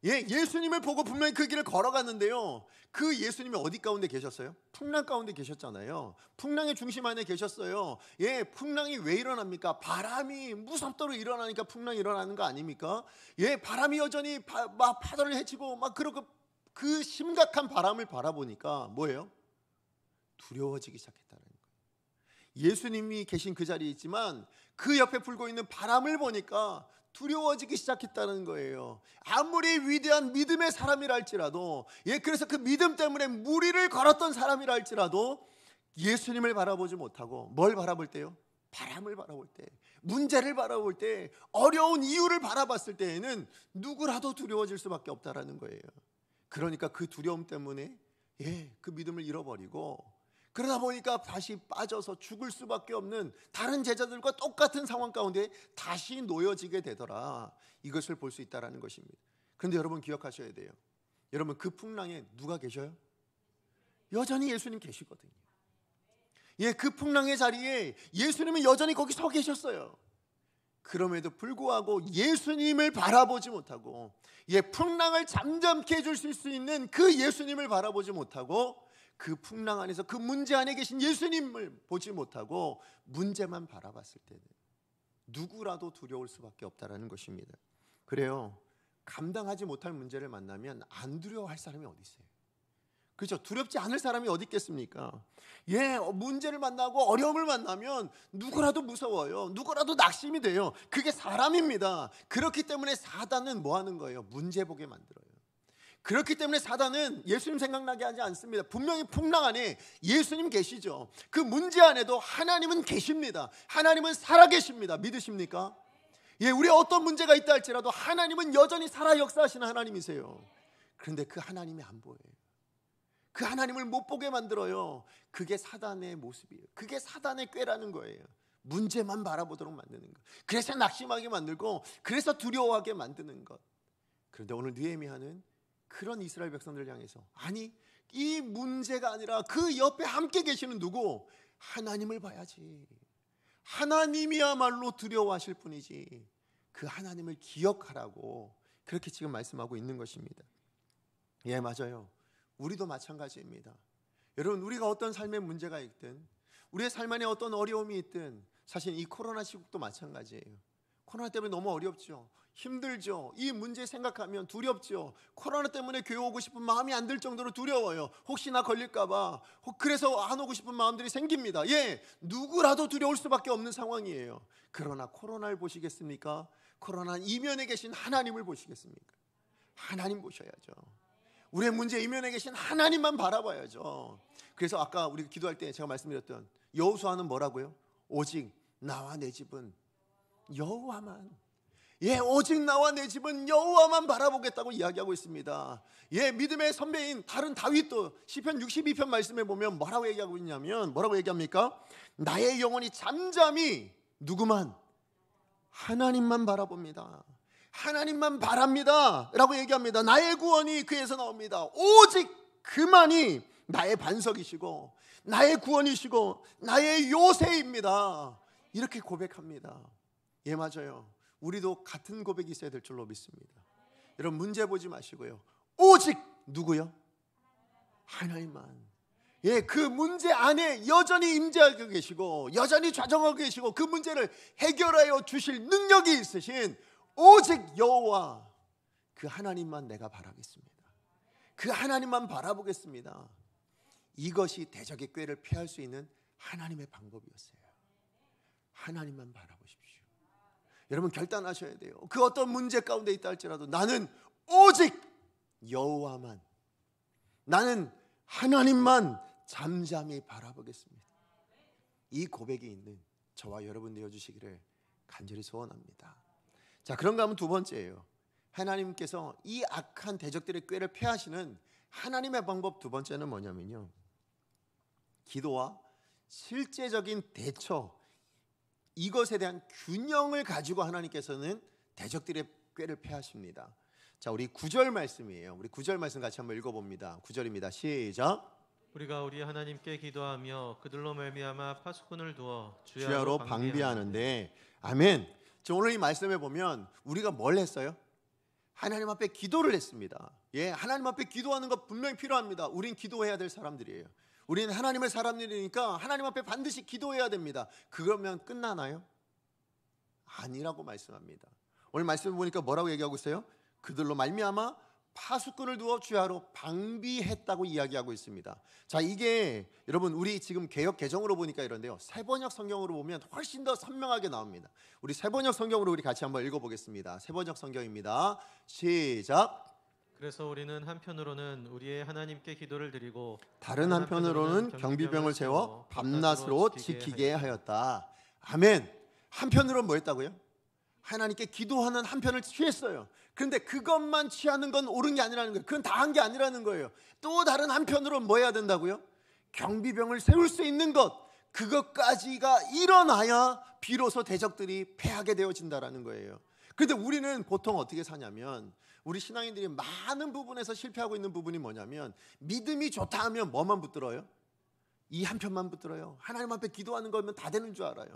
예, 예수님을 보고 분명히 그 길을 걸어갔는데요, 그 예수님이 어디 가운데 계셨어요? 풍랑 가운데 계셨잖아요. 풍랑의 중심 안에 계셨어요. 예, 풍랑이 왜 일어납니까? 바람이 무섭도록 일어나니까 풍랑이 일어나는 거 아닙니까? 예, 바람이 여전히 막 파도를 헤치고 막 그러고, 그 심각한 바람을 바라보니까 뭐예요? 두려워지기 시작했다는 거예요. 예수님이 계신 그 자리에 있지만 그 옆에 불고 있는 바람을 보니까 두려워지기 시작했다는 거예요. 아무리 위대한 믿음의 사람이라 할지라도, 예, 그래서 그 믿음 때문에 무리를 걸었던 사람이라 할지라도 예수님을 바라보지 못하고 뭘 바라볼 때요? 바람을 바라볼 때, 문제를 바라볼 때, 어려운 이유를 바라봤을 때에는 누구라도 두려워질 수밖에 없다라는 거예요. 그러니까 그 두려움 때문에, 예, 그 믿음을 잃어버리고, 그러다 보니까 다시 빠져서 죽을 수밖에 없는 다른 제자들과 똑같은 상황 가운데 다시 놓여지게 되더라. 이것을 볼 수 있다는 것입니다. 그런데 여러분 기억하셔야 돼요. 여러분, 그 풍랑에 누가 계셔요? 여전히 예수님 계시거든요. 예, 그 풍랑의 자리에 예수님은 여전히 거기 서 계셨어요. 그럼에도 불구하고 예수님을 바라보지 못하고, 예, 풍랑을 잠잠케 해줄 수 있는 그 예수님을 바라보지 못하고, 그 풍랑 안에서 그 문제 안에 계신 예수님을 보지 못하고 문제만 바라봤을 때는 누구라도 두려울 수밖에 없다라는 것입니다. 그래요, 감당하지 못할 문제를 만나면 안 두려워할 사람이 어디 있어요? 그렇죠? 두렵지 않을 사람이 어디 있겠습니까? 예, 문제를 만나고 어려움을 만나면 누구라도 무서워요. 누구라도 낙심이 돼요. 그게 사람입니다. 그렇기 때문에 사단은 뭐 하는 거예요? 문제 보게 만들어요. 그렇기 때문에 사단은 예수님 생각나게 하지 않습니다. 분명히 풍랑 안에 예수님 계시죠. 그 문제 안에도 하나님은 계십니다. 하나님은 살아계십니다. 믿으십니까? 예, 우리 어떤 문제가 있다 할지라도 하나님은 여전히 살아 역사하시는 하나님이세요. 그런데 그 하나님이 안 보여요. 그 하나님을 못 보게 만들어요. 그게 사단의 모습이에요. 그게 사단의 꾀라는 거예요. 문제만 바라보도록 만드는 것. 그래서 낙심하게 만들고, 그래서 두려워하게 만드는 것. 그런데 오늘 느헤미야는 그런 이스라엘 백성들을 향해서, 아니, 이 문제가 아니라 그 옆에 함께 계시는 누구? 하나님을 봐야지. 하나님이야말로 두려워하실 분이지. 그 하나님을 기억하라고 그렇게 지금 말씀하고 있는 것입니다. 예, 맞아요. 우리도 마찬가지입니다. 여러분, 우리가 어떤 삶의 문제가 있든, 우리의 삶 안에 어떤 어려움이 있든, 사실 이 코로나 시국도 마찬가지예요. 코로나 때문에 너무 어렵죠. 힘들죠. 이 문제 생각하면 두렵죠. 코로나 때문에 교회 오고 싶은 마음이 안 들 정도로 두려워요. 혹시나 걸릴까봐. 그래서 안 오고 싶은 마음들이 생깁니다. 예, 누구라도 두려울 수밖에 없는 상황이에요. 그러나 코로나를 보시겠습니까? 코로나 이면에 계신 하나님을 보시겠습니까? 하나님 보셔야죠. 우리의 문제 이면에 계신 하나님만 바라봐야죠. 그래서 아까 우리 기도할 때 제가 말씀드렸던 여호수아는 뭐라고요? 오직 나와 내 집은 여호와만, 예, 오직 나와 내 집은 여호와만 바라보겠다고 이야기하고 있습니다. 예, 믿음의 선배인 다른 다윗도 시편 62편 말씀에 보면 뭐라고 얘기하고 있냐면, 뭐라고 얘기합니까? 나의 영혼이 잠잠히 누구만? 하나님만 바라봅니다. 하나님만 바랍니다 라고 얘기합니다. 나의 구원이 그에서 나옵니다. 오직 그만이 나의 반석이시고 나의 구원이시고 나의 요새입니다. 이렇게 고백합니다. 예, 맞아요. 우리도 같은 고백이 있어야 될 줄로 믿습니다. 여러분, 문제 보지 마시고요, 오직 누구요? 하나님만. 예, 그 문제 안에 여전히 임재하고 계시고 여전히 좌정하고 계시고 그 문제를 해결하여 주실 능력이 있으신 오직 여호와, 그 하나님만 내가 바라겠습니다. 그 하나님만 바라보겠습니다. 이것이 대적의 꾀를 피할 수 있는 하나님의 방법이었어요. 하나님만 바라보십시오. 여러분, 결단하셔야 돼요. 그 어떤 문제 가운데 있다 할지라도 나는 오직 여호와만, 나는 하나님만 잠잠히 바라보겠습니다. 이 고백이 있는 저와 여러분 되어 주시기를 간절히 소원합니다. 자, 그런가 하면 두 번째예요. 하나님께서 이 악한 대적들의 꾀를 패하시는 하나님의 방법 두 번째는 뭐냐면요, 기도와 실제적인 대처, 이것에 대한 균형을 가지고 하나님께서는 대적들의 꾀를 패하십니다. 자, 우리 9절 말씀이에요. 우리 9절 말씀 같이 한번 읽어봅니다. 9절입니다. 시작. 우리가 우리 하나님께 기도하며 그들로 말미암아 파수꾼을 두어 주야로 방비하는데. 아멘. 저 오늘 이 말씀에 보면 우리가 뭘 했어요? 하나님 앞에 기도를 했습니다. 예, 하나님 앞에 기도하는 것 분명히 필요합니다. 우린 기도해야 될 사람들이에요. 우리는 하나님의 사람들이니까 하나님 앞에 반드시 기도해야 됩니다. 그러면 끝나나요? 아니라고 말씀합니다. 오늘 말씀을 보니까 뭐라고 얘기하고 있어요? 그들로 말미암아 파수꾼을 두어 주야로 방비했다고 이야기하고 있습니다. 자, 이게 여러분 우리 지금 개역 개정으로 보니까 이런데요, 새번역 성경으로 보면 훨씬 더 선명하게 나옵니다. 우리 새번역 성경으로 우리 같이 한번 읽어보겠습니다. 새번역 성경입니다. 시작. 그래서 우리는 한편으로는 우리의 하나님께 기도를 드리고 다른 한편으로는 경비병을 세워 밤낮으로 지키게 하였다. 아멘. 한편으로는 뭐 했다고요? 하나님께 기도하는 한편을 취했어요. 그런데 그것만 취하는 건 옳은 게 아니라는 거예요. 그건 다 한 게 아니라는 거예요. 또 다른 한편으로는 뭐 해야 된다고요? 경비병을 세울 수 있는 것, 그것까지가 일어나야 비로소 대적들이 패하게 되어진다라는 거예요. 그런데 우리는 보통 어떻게 사냐면, 우리 신앙인들이 많은 부분에서 실패하고 있는 부분이 뭐냐면, 믿음이 좋다 하면 뭐만 붙들어요? 이 한편만 붙들어요. 하나님 앞에 기도하는 거면 다 되는 줄 알아요.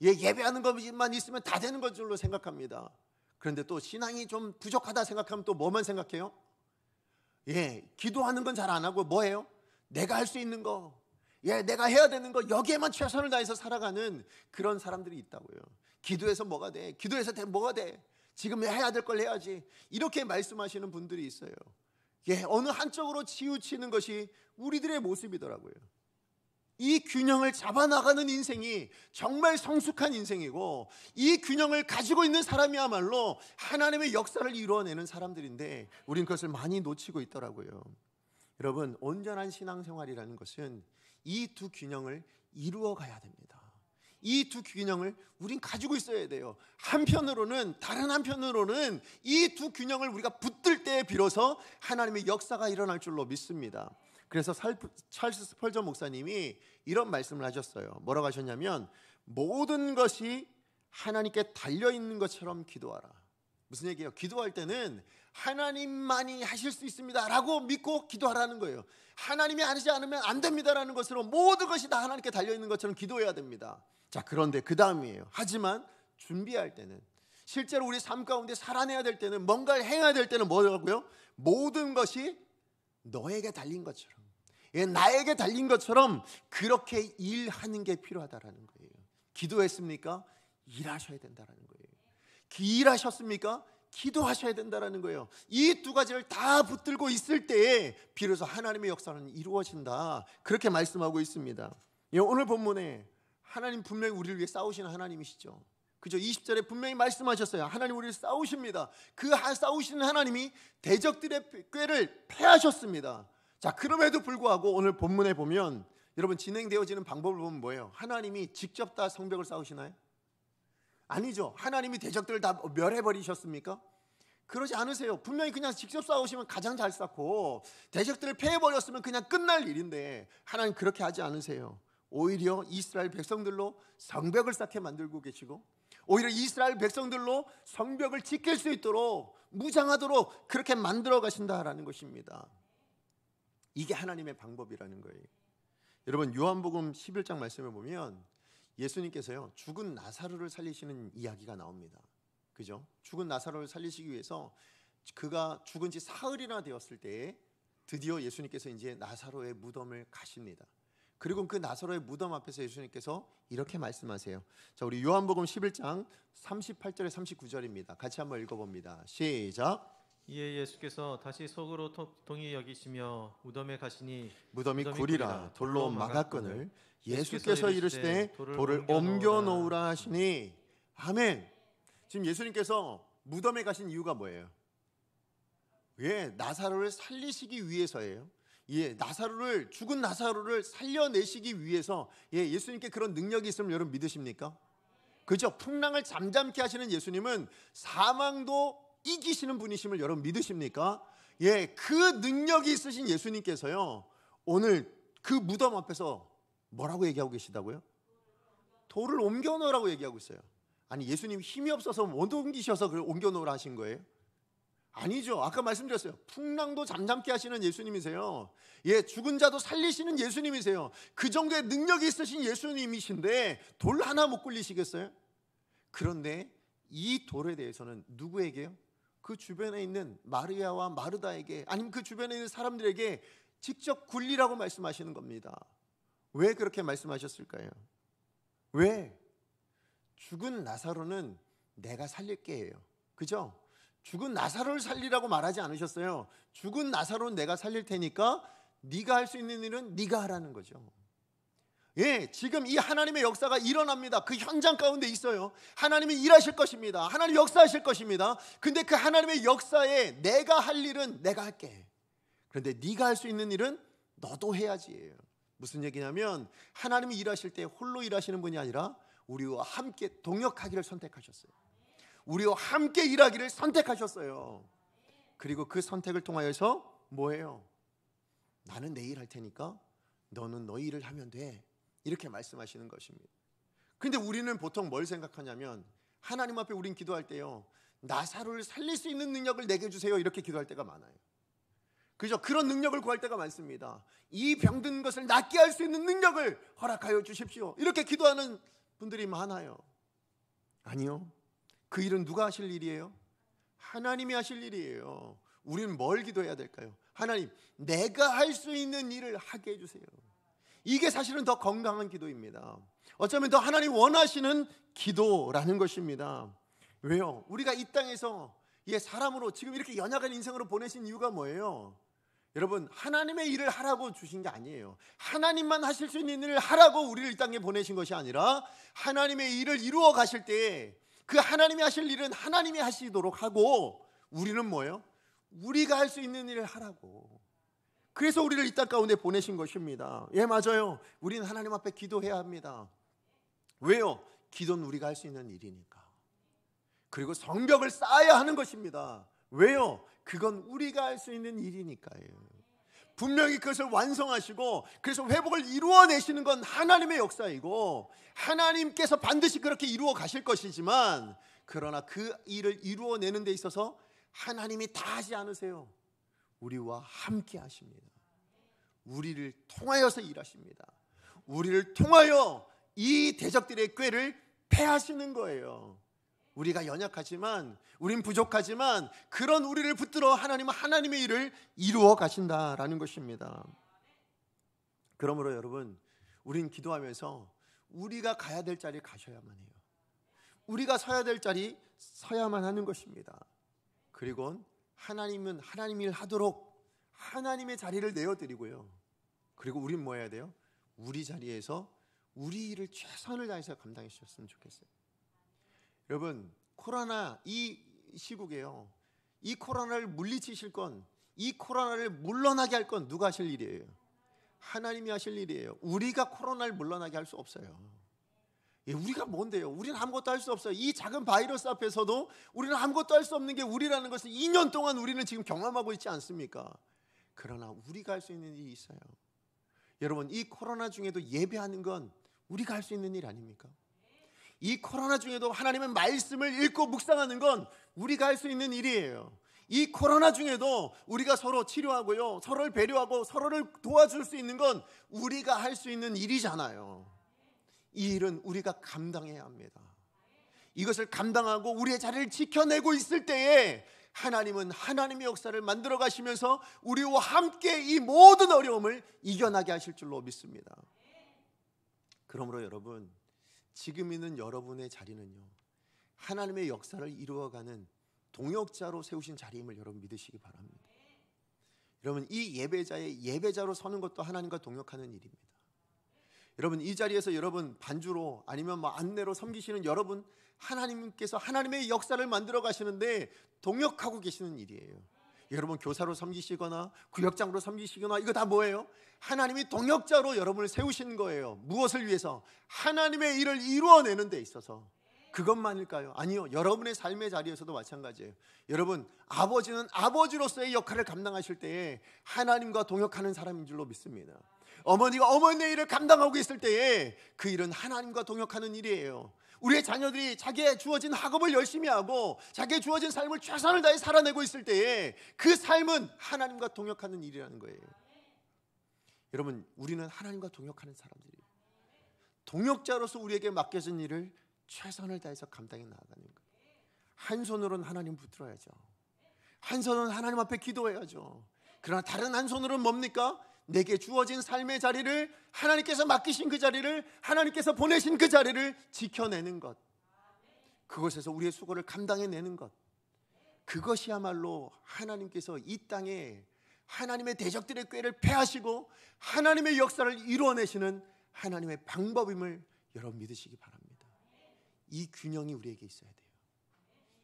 예배하는 것만 있으면 다 되는 것 줄로 생각합니다. 그런데 또 신앙이 좀 부족하다 생각하면 또 뭐만 생각해요? 기도하는 건 잘 안 하고 뭐예요? 내가 할 수 있는 거, 내가 해야 되는 거, 여기에만 최선을 다해서 살아가는 그런 사람들이 있다고요. 기도해서 뭐가 돼? 기도해서 뭐가 돼? 지금 해야 될 걸 해야지. 이렇게 말씀하시는 분들이 있어요. 어느 한쪽으로 치우치는 것이 우리들의 모습이더라고요. 이 균형을 잡아나가는 인생이 정말 성숙한 인생이고, 이 균형을 가지고 있는 사람이야말로 하나님의 역사를 이루어내는 사람들인데, 우린 그것을 많이 놓치고 있더라고요. 여러분, 온전한 신앙생활이라는 것은 이 두 균형을 이루어 가야 됩니다. 이 두 균형을 우린 가지고 있어야 돼요. 한편으로는, 다른 한편으로는 이 두 균형을 우리가 붙들 때에 비로소 하나님의 역사가 일어날 줄로 믿습니다. 그래서 찰스 스펄전 목사님이 이런 말씀을 하셨어요. 뭐라고 하셨냐면, 모든 것이 하나님께 달려있는 것처럼 기도하라. 무슨 얘기예요? 기도할 때는 하나님만이 하실 수 있습니다 라고 믿고 기도하라는 거예요. 하나님이 하지 않으면 안 됩니다라는 것으로 모든 것이 다 하나님께 달려있는 것처럼 기도해야 됩니다. 자, 그런데 그 다음이에요. 하지만 준비할 때는, 실제로 우리 삶 가운데 살아내야 될 때는, 뭔가를 해야 될 때는 뭐라고요? 모든 것이 너에게 달린 것처럼, 나에게 달린 것처럼 그렇게 일하는 게 필요하다라는 거예요. 기도했습니까? 일하셔야 된다라는 거예요. 일하셨습니까? 기도하셔야 된다라는 거예요. 이 두 가지를 다 붙들고 있을 때에 비로소 하나님의 역사는 이루어진다. 그렇게 말씀하고 있습니다. 오늘 본문에 하나님 분명히 우리를 위해 싸우시는 하나님이시죠. 그죠? 20절에 분명히 말씀하셨어요. 하나님 우리를 싸우십니다. 그 싸우시는 하나님이 대적들의 꾀를 패하셨습니다. 자, 그럼에도 불구하고 오늘 본문에 보면 여러분 진행되어지는 방법을 보면 뭐예요? 하나님이 직접 다 성벽을 쌓으시나요? 아니죠. 하나님이 대적들을 다 멸해버리셨습니까? 그러지 않으세요. 분명히 그냥 직접 싸우시면 가장 잘 쌓고 대적들을 패해버렸으면 그냥 끝날 일인데 하나님 그렇게 하지 않으세요. 오히려 이스라엘 백성들로 성벽을 쌓게 만들고 계시고 오히려 이스라엘 백성들로 성벽을 지킬 수 있도록 무장하도록 그렇게 만들어 가신다라는 것입니다. 이게 하나님의 방법이라는 거예요. 여러분 요한복음 11장 말씀을 보면 예수님께서요 죽은 나사로를 살리시는 이야기가 나옵니다. 그죠? 죽은 나사로를 살리시기 위해서 그가 죽은 지 사흘이나 되었을 때에 드디어 예수님께서 이제 나사로의 무덤을 가십니다. 그리고 그 나사로의 무덤 앞에서 예수님께서 이렇게 말씀하세요. 자, 우리 요한복음 11장 38절에 39절입니다. 같이 한번 읽어봅니다. 시작. 이에 예수께서 다시 속으로 동히 여기시며 무덤에 가시니 무덤이 굴이라 돌로 막았거늘 예수께서 이르시되 돌을 옮겨 놓으라 하시니 아멘. 지금 예수님께서 무덤에 가신 이유가 뭐예요? 예, 나사로를 살리시기 위해서예요. 예, 죽은 나사로를 살려내시기 위해서 예수님께 그런 능력이 있으면 여러분 믿으십니까? 그죠? 풍랑을 잠잠케 하시는 예수님은 사망도 이기시는 분이심을 여러분 믿으십니까? 예, 그 능력이 있으신 예수님께서요 오늘 그 무덤 앞에서 뭐라고 얘기하고 계시다고요? 돌을 옮겨 놓으라고 얘기하고 있어요. 아니 예수님 힘이 없어서 못 옮기셔서 그걸 옮겨 놓으라 하신 거예요? 아니죠. 아까 말씀드렸어요. 풍랑도 잠잠케 하시는 예수님이세요. 예, 죽은 자도 살리시는 예수님이세요. 그 정도의 능력이 있으신 예수님이신데 돌 하나 못 굴리시겠어요? 그런데 이 돌에 대해서는 누구에게요? 그 주변에 있는 마리아와 마르다에게 아니면 그 주변에 있는 사람들에게 직접 굴리라고 말씀하시는 겁니다. 왜 그렇게 말씀하셨을까요? 왜? 죽은 나사로는 내가 살릴게예요. 그죠? 죽은 나사로를 살리라고 말하지 않으셨어요. 죽은 나사로는 내가 살릴 테니까 네가 할 수 있는 일은 네가 하라는 거죠. 예, 지금 이 하나님의 역사가 일어납니다. 그 현장 가운데 있어요. 하나님이 일하실 것입니다. 하나님 역사하실 것입니다. 근데 그 하나님의 역사에 내가 할 일은 내가 할게. 그런데 네가 할 수 있는 일은 너도 해야지. 무슨 얘기냐면 하나님이 일하실 때 홀로 일하시는 분이 아니라 우리와 함께 동역하기를 선택하셨어요. 우리와 함께 일하기를 선택하셨어요. 그리고 그 선택을 통하여서 뭐예요? 나는 내 일 할 테니까 너는 너희 일을 하면 돼. 이렇게 말씀하시는 것입니다. 근데 우리는 보통 뭘 생각하냐면 하나님 앞에 우린 기도할 때요 나사로를 살릴 수 있는 능력을 내게 주세요 이렇게 기도할 때가 많아요. 그죠? 그런 능력을 구할 때가 많습니다. 이 병든 것을 낫게 할 수 있는 능력을 허락하여 주십시오 이렇게 기도하는 분들이 많아요. 아니요, 그 일은 누가 하실 일이에요? 하나님이 하실 일이에요. 우리는 뭘 기도해야 될까요? 하나님, 내가 할 수 있는 일을 하게 해주세요. 이게 사실은 더 건강한 기도입니다. 어쩌면 더 하나님 원하시는 기도라는 것입니다. 왜요? 우리가 이 땅에서 사람으로 지금 이렇게 연약한 인생으로 보내신 이유가 뭐예요? 여러분, 하나님의 일을 하라고 주신 게 아니에요. 하나님만 하실 수 있는 일을 하라고 우리를 이 땅에 보내신 것이 아니라 하나님의 일을 이루어 가실 때 그 하나님이 하실 일은 하나님이 하시도록 하고 우리는 뭐예요? 우리가 할 수 있는 일을 하라고. 그래서 우리를 이 땅 가운데 보내신 것입니다. 예, 맞아요. 우리는 하나님 앞에 기도해야 합니다. 왜요? 기도는 우리가 할 수 있는 일이니까. 그리고 성벽을 쌓아야 하는 것입니다. 왜요? 그건 우리가 할 수 있는 일이니까요. 분명히 그것을 완성하시고 그래서 회복을 이루어내시는 건 하나님의 역사이고 하나님께서 반드시 그렇게 이루어 가실 것이지만 그러나 그 일을 이루어내는 데 있어서 하나님이 다 하지 않으세요. 우리와 함께 하십니다. 우리를 통하여서 일하십니다. 우리를 통하여 이 대적들의 꾀를 패하시는 거예요. 우리가 연약하지만 우린 부족하지만 그런 우리를 붙들어 하나님은 하나님의 일을 이루어 가신다라는 것입니다. 그러므로 여러분, 우린 기도하면서 우리가 가야 될 자리에 가셔야만 해요. 우리가 서야 될 자리 서야만 하는 것입니다. 그리고 하나님은 하나님 일 하도록 하나님의 자리를 내어드리고요. 그리고 우린 뭐 해야 돼요? 우리 자리에서 우리 일을 최선을 다해서 감당해 주셨으면 좋겠어요. 여러분, 코로나 이 시국에요, 이 코로나를 물리치실 건, 이 코로나를 물러나게 할 건 누가 하실 일이에요? 하나님이 하실 일이에요. 우리가 코로나를 물러나게 할 수 없어요. 우리가 뭔데요? 우리는 아무것도 할 수 없어요. 이 작은 바이러스 앞에서도 우리는 아무것도 할 수 없는 게 우리라는 것을 2년 동안 우리는 지금 경험하고 있지 않습니까? 그러나 우리가 할 수 있는 일이 있어요. 여러분, 이 코로나 중에도 예배하는 건 우리가 할 수 있는 일 아닙니까? 이 코로나 중에도 하나님의 말씀을 읽고 묵상하는 건 우리가 할 수 있는 일이에요. 이 코로나 중에도 우리가 서로 치료하고요, 서로를 배려하고 서로를 도와줄 수 있는 건 우리가 할 수 있는 일이잖아요. 이 일은 우리가 감당해야 합니다. 이것을 감당하고 우리의 자리를 지켜내고 있을 때에 하나님은 하나님의 역사를 만들어 가시면서 우리와 함께 이 모든 어려움을 이겨나게 하실 줄로 믿습니다. 그러므로 여러분, 지금 있는 여러분의 자리는요, 하나님의 역사를 이루어가는 동역자로 세우신 자리임을 여러분 믿으시기 바랍니다. 여러분, 이 예배자의 예배자로 서는 것도 하나님과 동역하는 일입니다. 여러분, 이 자리에서 여러분 반주로 아니면 안내로 섬기시는 여러분, 하나님께서 하나님의 역사를 만들어 가시는데 동역하고 계시는 일이에요. 여러분, 교사로 섬기시거나 구역장으로 섬기시거나 이거 다 뭐예요? 하나님이 동역자로 여러분을 세우신 거예요. 무엇을 위해서? 하나님의 일을 이루어내는 데 있어서. 그것만일까요? 아니요. 여러분의 삶의 자리에서도 마찬가지예요. 여러분, 아버지는 아버지로서의 역할을 감당하실 때에 하나님과 동역하는 사람인 줄로 믿습니다. 어머니가 어머니의 일을 감당하고 있을 때에 그 일은 하나님과 동역하는 일이에요. 우리의 자녀들이 자기의 주어진 학업을 열심히 하고 자기의 주어진 삶을 최선을 다해 살아내고 있을 때에 그 삶은 하나님과 동역하는 일이라는 거예요. 여러분, 우리는 하나님과 동역하는 사람들이에요. 동역자로서 우리에게 맡겨진 일을 최선을 다해서 감당해 나가는 거예요. 한 손으로는 하나님 붙들어야죠. 한 손은 하나님 앞에 기도해야죠. 그러나 다른 한 손으로는 뭡니까? 내게 주어진 삶의 자리를, 하나님께서 맡기신 그 자리를, 하나님께서 보내신 그 자리를 지켜내는 것, 그것에서 우리의 수고를 감당해내는 것, 그것이야말로 하나님께서 이 땅에 하나님의 대적들의 꾀를 패하시고 하나님의 역사를 이루어내시는 하나님의 방법임을 여러분 믿으시기 바랍니다. 이 균형이 우리에게 있어야 돼요.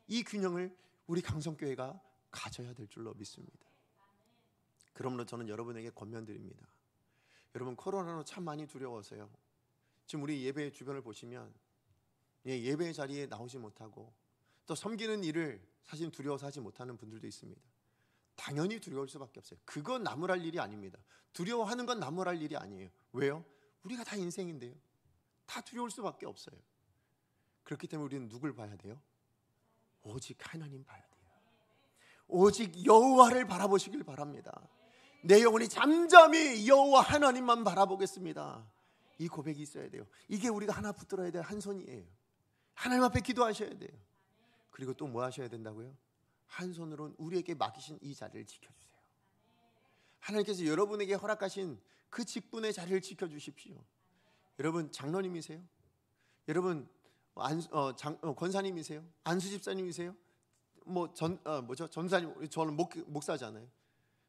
이 균형을 우리 강성교회가 가져야 될 줄로 믿습니다. 그러므로 저는 여러분에게 권면드립니다. 여러분, 코로나로 참 많이 두려워서요, 지금 우리 예배 주변을 보시면 예배의 자리에 나오지 못하고 또 섬기는 일을 사실 두려워서 하지 못하는 분들도 있습니다. 당연히 두려울 수밖에 없어요. 그건 나무랄 일이 아닙니다. 두려워하는 건 나무랄 일이 아니에요. 왜요? 우리가 다 인생인데요. 다 두려울 수밖에 없어요. 그렇기 때문에 우리는 누굴 봐야 돼요? 오직 하나님 봐야 돼요. 오직 여호와를 바라보시길 바랍니다. 내 영혼이 잠잠히 여호와 하나님만 바라보겠습니다. 이 고백이 있어야 돼요. 이게 우리가 하나 붙들어야 될 한 손이에요. 하나님 앞에 기도하셔야 돼요. 그리고 또 뭐 하셔야 된다고요? 한 손으로는 우리에게 맡기신 이 자리를 지켜주세요. 하나님께서 여러분에게 허락하신 그 직분의 자리를 지켜주십시오. 여러분, 장로님이세요? 여러분, 권사님이세요? 안수집사님이세요? 전사님, 저는 목사잖아요.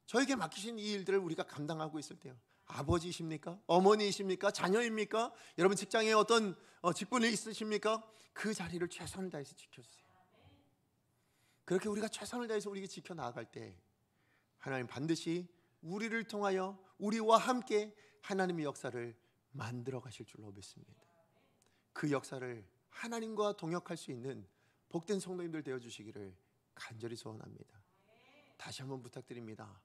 저에게 맡기신 이 일들을 우리가 감당하고 있을 때요, 아버지이십니까? 어머니이십니까? 자녀입니까? 여러분 직장에 어떤 직분이 있으십니까? 그 자리를 최선을 다해서 지켜주세요. 그렇게 우리가 최선을 다해서 우리에게 지켜나갈 때 하나님 반드시 우리를 통하여 우리와 함께 하나님의 역사를 만들어 가실 줄로 믿습니다. 그 역사를 하나님과 동역할 수 있는 복된 성도님들 되어주시기를 간절히 소원합니다. 다시 한번 부탁드립니다.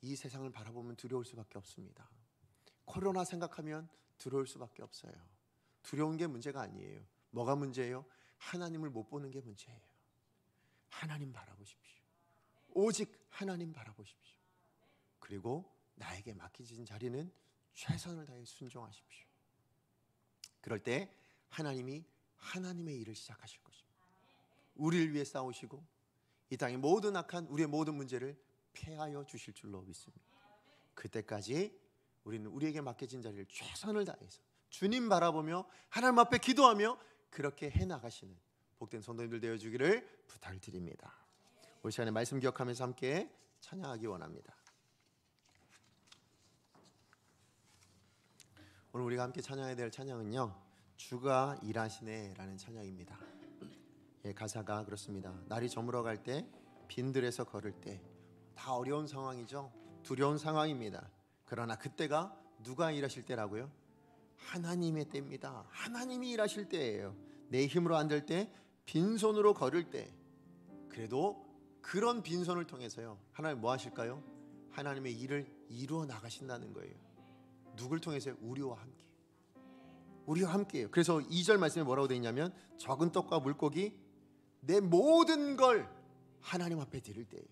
이 세상을 바라보면 두려울 수밖에 없습니다. 코로나 생각하면 두려울 수밖에 없어요. 두려운 게 문제가 아니에요. 뭐가 문제예요? 하나님을 못 보는 게 문제예요. 하나님 바라보십시오. 오직 하나님 바라보십시오. 그리고 나에게 맡겨진 자리는 최선을 다해 순종하십시오. 그럴 때 하나님이 하나님의 일을 시작하실 것입니다. 우리를 위해 싸우시고 이 땅의 모든 악한 우리의 모든 문제를 패하여 주실 줄로 믿습니다. 그때까지 우리는 우리에게 맡겨진 자리를 최선을 다해서 주님 바라보며 하나님 앞에 기도하며 그렇게 해나가시는 복된 성도님들 되어주기를 부탁드립니다. 우리 시간에 말씀 기억하면서 함께 찬양하기 원합니다. 오늘 우리가 함께 찬양해야 될 찬양은요, 주가 일하시네 라는 찬양입니다. 예, 가사가 그렇습니다. 날이 저물어갈 때, 빈들에서 걸을 때, 다 어려운 상황이죠. 두려운 상황입니다. 그러나 그때가 누가 일하실 때라고요? 하나님의 때입니다. 하나님이 일하실 때예요. 내 힘으로 안 될 때, 빈손으로 걸을 때, 그래도 그런 빈손을 통해서요, 하나님 뭐 하실까요? 하나님의 일을 이루어 나가신다는 거예요. 누굴 통해서요? 우리와 함께. 우리와 함께예요. 그래서 2절 말씀에 뭐라고 되어 있냐면, 적은 떡과 물고기 내 모든 걸 하나님 앞에 드릴 때예요.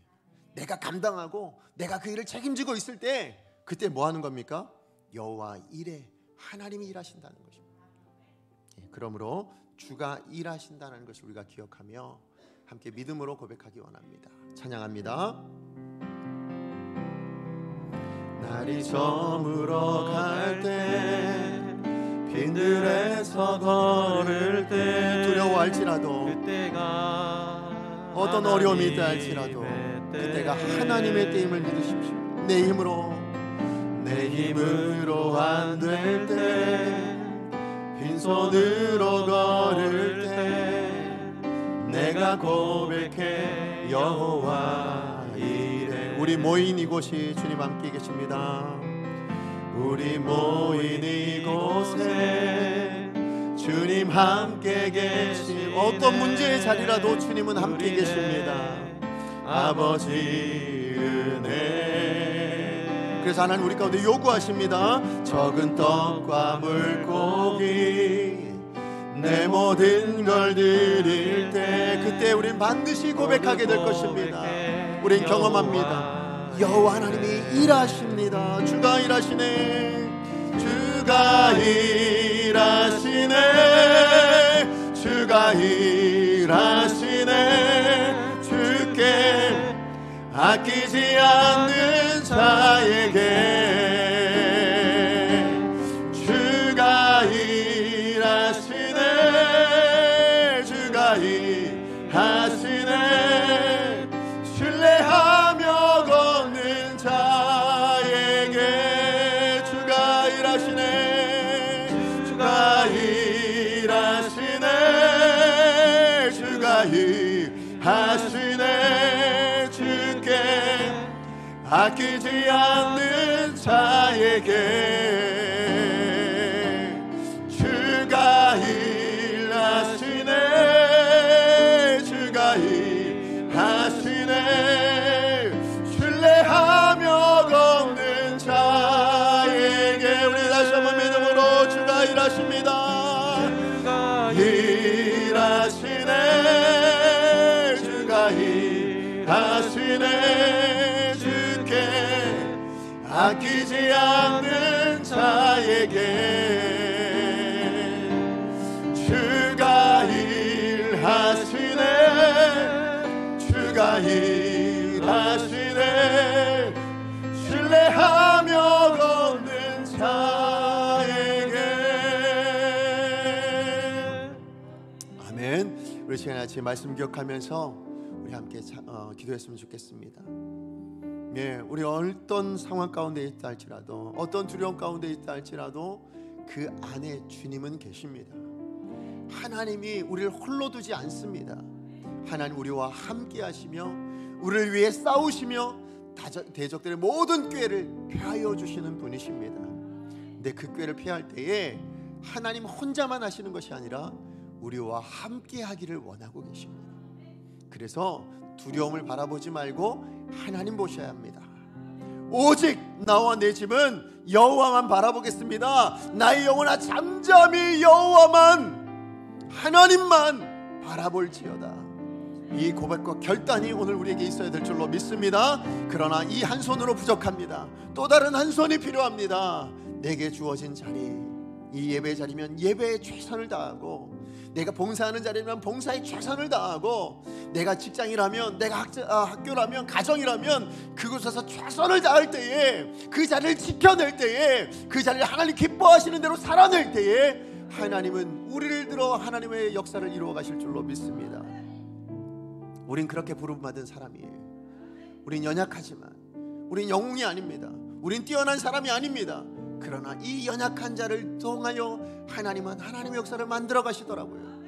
내가 감당하고 내가 그 일을 책임지고 있을 때, 그때 뭐 하는 겁니까? 여호와 일에 하나님이 일하신다는 것입니다. 예, 그러므로 주가 일하신다는 것을 우리가 기억하며 함께 믿음으로 고백하기 원합니다. 찬양합니다. 날이 저물어갈 때, 빈들에서 걸을 때, 두려워할지라도, 그때가 어떤 어려움이 있다 할지라도 그때가 하나님의 때임을 믿으십시오. 내 힘으로 안 될 때, 빈손으로 걸을 때, 내가 고백해 여호와 이래. 우리 모인 이곳이 주님 함께 계십니다. 우리 모인 이곳에 주님 함께 계시. 어떤 문제의 자리라도 주님은 함께 계십니다. 아버지 은혜. 그래서 하나님 우리 가운데 요구하십니다. 적은 떡과 물고기 내 모든 걸 드릴 때, 그때 우린 반드시 고백하게 될 것입니다. 우린 경험합니다. 여호와 하나님이 일하십니다. 주가 일하시네. 주가 일하시네. 주가 일하시네. 주께 아끼지 않는 자에게 주가 일하시네. 주가 일하시네. 신뢰하며 걷는 자에게 주가 일하시네. 주가 일하시네. 주가 일하시네. 주께 아끼지 않는 자에게 주가 일하시네. 주가 일하시네. 신뢰하며 걷는 자에게. 우리 다시 한번 믿음으로 주가 일하십니다. 주가 일하시네. 주가 일하시네. 주께 아끼지 않는 자에게 주가 일하시네. 주가 일하시네. 신뢰하며 걷는 자에게. 아멘. 우리 시간 아침 말씀 기억하면서 우리 함께 기도했으면 좋겠습니다. 예, 우리 어떤 상황 가운데 있다 할지라도, 어떤 두려움 가운데 있다 할지라도 그 안에 주님은 계십니다. 하나님이 우리를 홀로 두지 않습니다. 하나님 우리와 함께 하시며 우리를 위해 싸우시며 대적들의 모든 꾀를 폐하여 주시는 분이십니다. 근데 그 꾀를 피할 때에 하나님 혼자만 하시는 것이 아니라 우리와 함께 하기를 원하고 계십니다. 그래서 두려움을 바라보지 말고 하나님 보셔야 합니다. 오직 나와 내 집은 여호와만 바라보겠습니다. 나의 영혼아 잠잠히 여호와만, 하나님만 바라볼지어다. 이 고백과 결단이 오늘 우리에게 있어야 될 줄로 믿습니다. 그러나 이 한 손으로 부족합니다. 또 다른 한 손이 필요합니다. 내게 주어진 자리, 이 예배 자리면 예배에 최선을 다하고, 내가 봉사하는 자리면 봉사에 최선을 다하고, 내가 직장이라면, 내가 학교라면, 가정이라면 그곳에서 최선을 다할 때에, 그 자리를 지켜낼 때에, 그 자리를 하나님 기뻐하시는 대로 살아낼 때에 하나님은 우리를 들어 하나님의 역사를 이루어 가실 줄로 믿습니다. 우린 그렇게 부름받은 사람이에요. 우린 연약하지만 우린 영웅이 아닙니다. 우린 뛰어난 사람이 아닙니다. 그러나 이 연약한 자를 통하여 하나님은 하나님의 역사를 만들어 가시더라고요.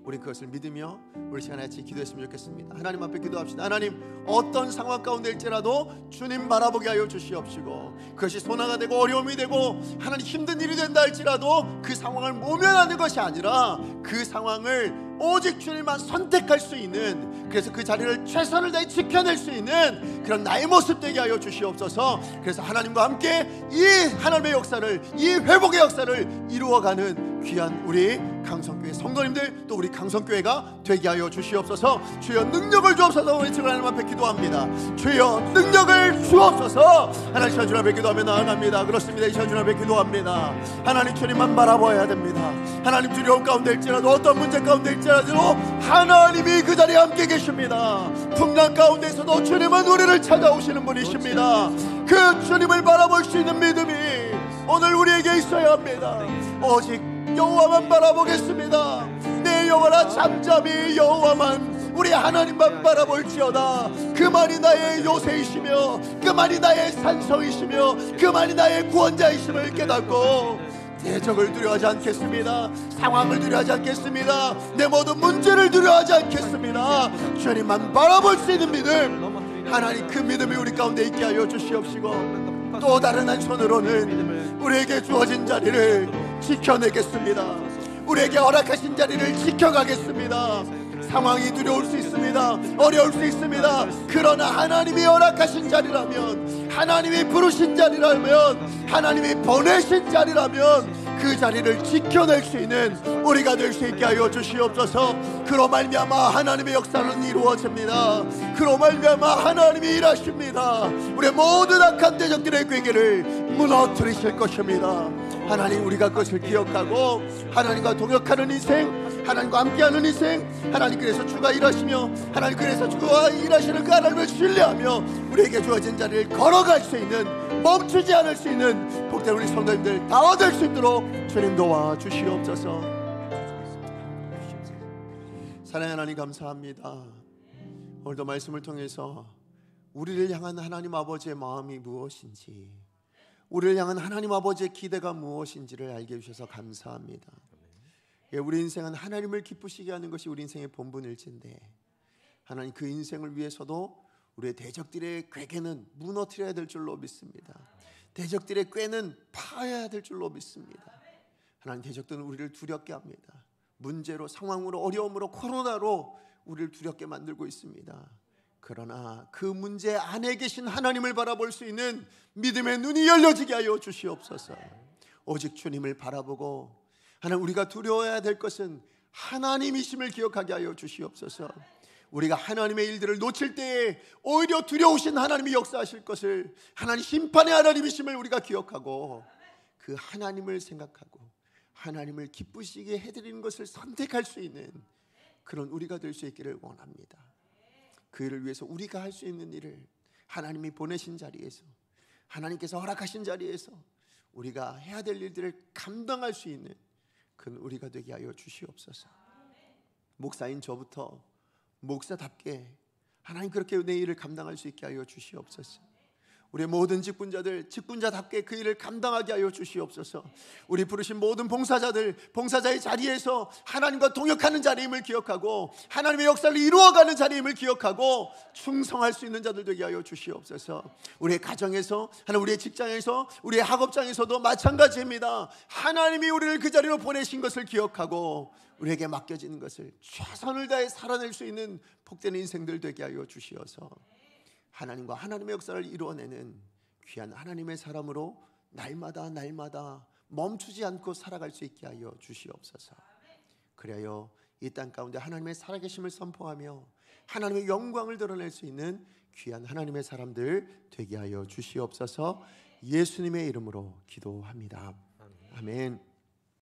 우리 그것을 믿으며 우리 시간에 같이 기도했으면 좋겠습니다. 하나님 앞에 기도합시다. 하나님, 어떤 상황 가운데일지라도 주님 바라보게 하여 주시옵시고, 그것이 소나가 되고 어려움이 되고 하나님 힘든 일이 된다 할지라도 그 상황을 모면하는 것이 아니라 그 상황을 오직 주님만 선택할 수 있는, 그래서 그 자리를 최선을 다해 지켜낼 수 있는 그런 나의 모습 되게 하여 주시옵소서. 그래서 하나님과 함께 이 하나님의 역사를, 이 회복의 역사를 이루어가는 귀한 우리 강성교회 성도님들, 또 우리 강성교회가 되게 하여 주시옵소서. 주여 능력을 주옵소서. 우리 지금 하나님 앞에 기도합니다. 주여 능력을 주옵소서. 하나님 주 앞에 기도하며 나아갑니다. 그렇습니다. 이 주 앞에 기도합니다. 하나님 주님만 바라봐야 됩니다. 하나님 두려움 가운데일지라도 어떤 문제 가운데일지라도 하나님이 그 자리에 함께 계십니다. 풍랑 가운데서도 주님은 우리를 찾아오시는 분이십니다. 그 주님을 바라볼 수 있는 믿음이 오늘 우리에게 있어야 합니다. 오직 여호와만 바라보겠습니다. 내 영혼아 잠잠히 여호와만, 우리 하나님만 바라볼지어다. 그만이 나의 요새이시며 그만이 나의 산성이시며 그만이 나의 구원자이심을 깨닫고 대적을 두려워하지 않겠습니다. 상황을 두려워하지 않겠습니다. 내 모든 문제를 두려워하지 않겠습니다. 주님만 바라볼 수 있는 믿음, 하나님 그 믿음이 우리 가운데 있게 하여 주시옵시고, 또 다른 한 손으로는 우리에게 주어진 자리를 지켜내겠습니다. 우리에게 허락하신 자리를 지켜가겠습니다. 상황이 두려울 수 있습니다. 어려울 수 있습니다. 그러나 하나님이 허락하신 자리라면, 하나님이 부르신 자리라면, 하나님이 보내신 자리라면 그 자리를 지켜낼 수 있는 우리가 될 수 있게 하여 주시옵소서. 그로 말미암아 하나님의 역사는 이루어집니다. 그로 말미암아 하나님이 일하십니다. 우리의 모든 악한 대적들의 궤계를 무너뜨리실 것입니다. 하나님, 우리가 그것을 기억하고 하나님과 동역하는 인생, 하나님과 함께하는 인생, 하나님 그래서 주가 일하시며 하나님 그래서 주가 일하시는 그 하나님을 신뢰하며 우리에게 주어진 자리를 걸어갈 수 있는, 멈추지 않을 수 있는 복된 우리 성도님들 다 얻을 수 있도록 주님 도와주시옵소서. 사랑하는 하나님 감사합니다. 오늘도 말씀을 통해서 우리를 향한 하나님 아버지의 마음이 무엇인지, 우리를 향한 하나님 아버지의 기대가 무엇인지를 알게 해주셔서 감사합니다. 우리 인생은 하나님을 기쁘시게 하는 것이 우리 인생의 본분일진데, 하나님 그 인생을 위해서도 우리의 대적들의 궤계는 무너뜨려야 될 줄로 믿습니다. 대적들의 꾀는 파야 될 줄로 믿습니다. 하나님, 대적들은 우리를 두렵게 합니다. 문제로, 상황으로, 어려움으로, 코로나로 우리를 두렵게 만들고 있습니다. 그러나 그 문제 안에 계신 하나님을 바라볼 수 있는 믿음의 눈이 열려지게 하여 주시옵소서. 오직 주님을 바라보고, 하나님 우리가 두려워해야 될 것은 하나님이심을 기억하게 하여 주시옵소서. 우리가 하나님의 일들을 놓칠 때에 오히려 두려우신 하나님이 역사하실 것을, 하나님 심판의 하나님이심을 우리가 기억하고 그 하나님을 생각하고 하나님을 기쁘시게 해드리는 것을 선택할 수 있는 그런 우리가 될 수 있기를 원합니다. 그 일을 위해서 우리가 할 수 있는 일을 하나님이 보내신 자리에서, 하나님께서 허락하신 자리에서 우리가 해야 될 일들을 감당할 수 있는 그런 우리가 되게 하여 주시옵소서. 목사인 저부터 목사답게 하나님 그렇게 내 일을 감당할 수 있게 하여 주시옵소서. 우리의 모든 직분자들 직분자답게 그 일을 감당하게 하여 주시옵소서. 우리 부르신 모든 봉사자들 봉사자의 자리에서 하나님과 동역하는 자리임을 기억하고 하나님의 역사를 이루어가는 자리임을 기억하고 충성할 수 있는 자들 되게 하여 주시옵소서. 우리의 가정에서, 하나님 우리의 직장에서, 우리의 학업장에서도 마찬가지입니다. 하나님이 우리를 그 자리로 보내신 것을 기억하고 우리에게 맡겨지는 것을 최선을 다해 살아낼 수 있는 복된 인생들 되게 하여 주시어서 하나님과 하나님의 역사를 이루어내는 귀한 하나님의 사람으로 날마다 멈추지 않고 살아갈 수 있게 하여 주시옵소서. 그래야 이 땅 가운데 하나님의 살아계심을 선포하며 하나님의 영광을 드러낼 수 있는 귀한 하나님의 사람들 되게 하여 주시옵소서. 예수님의 이름으로 기도합니다. 아멘.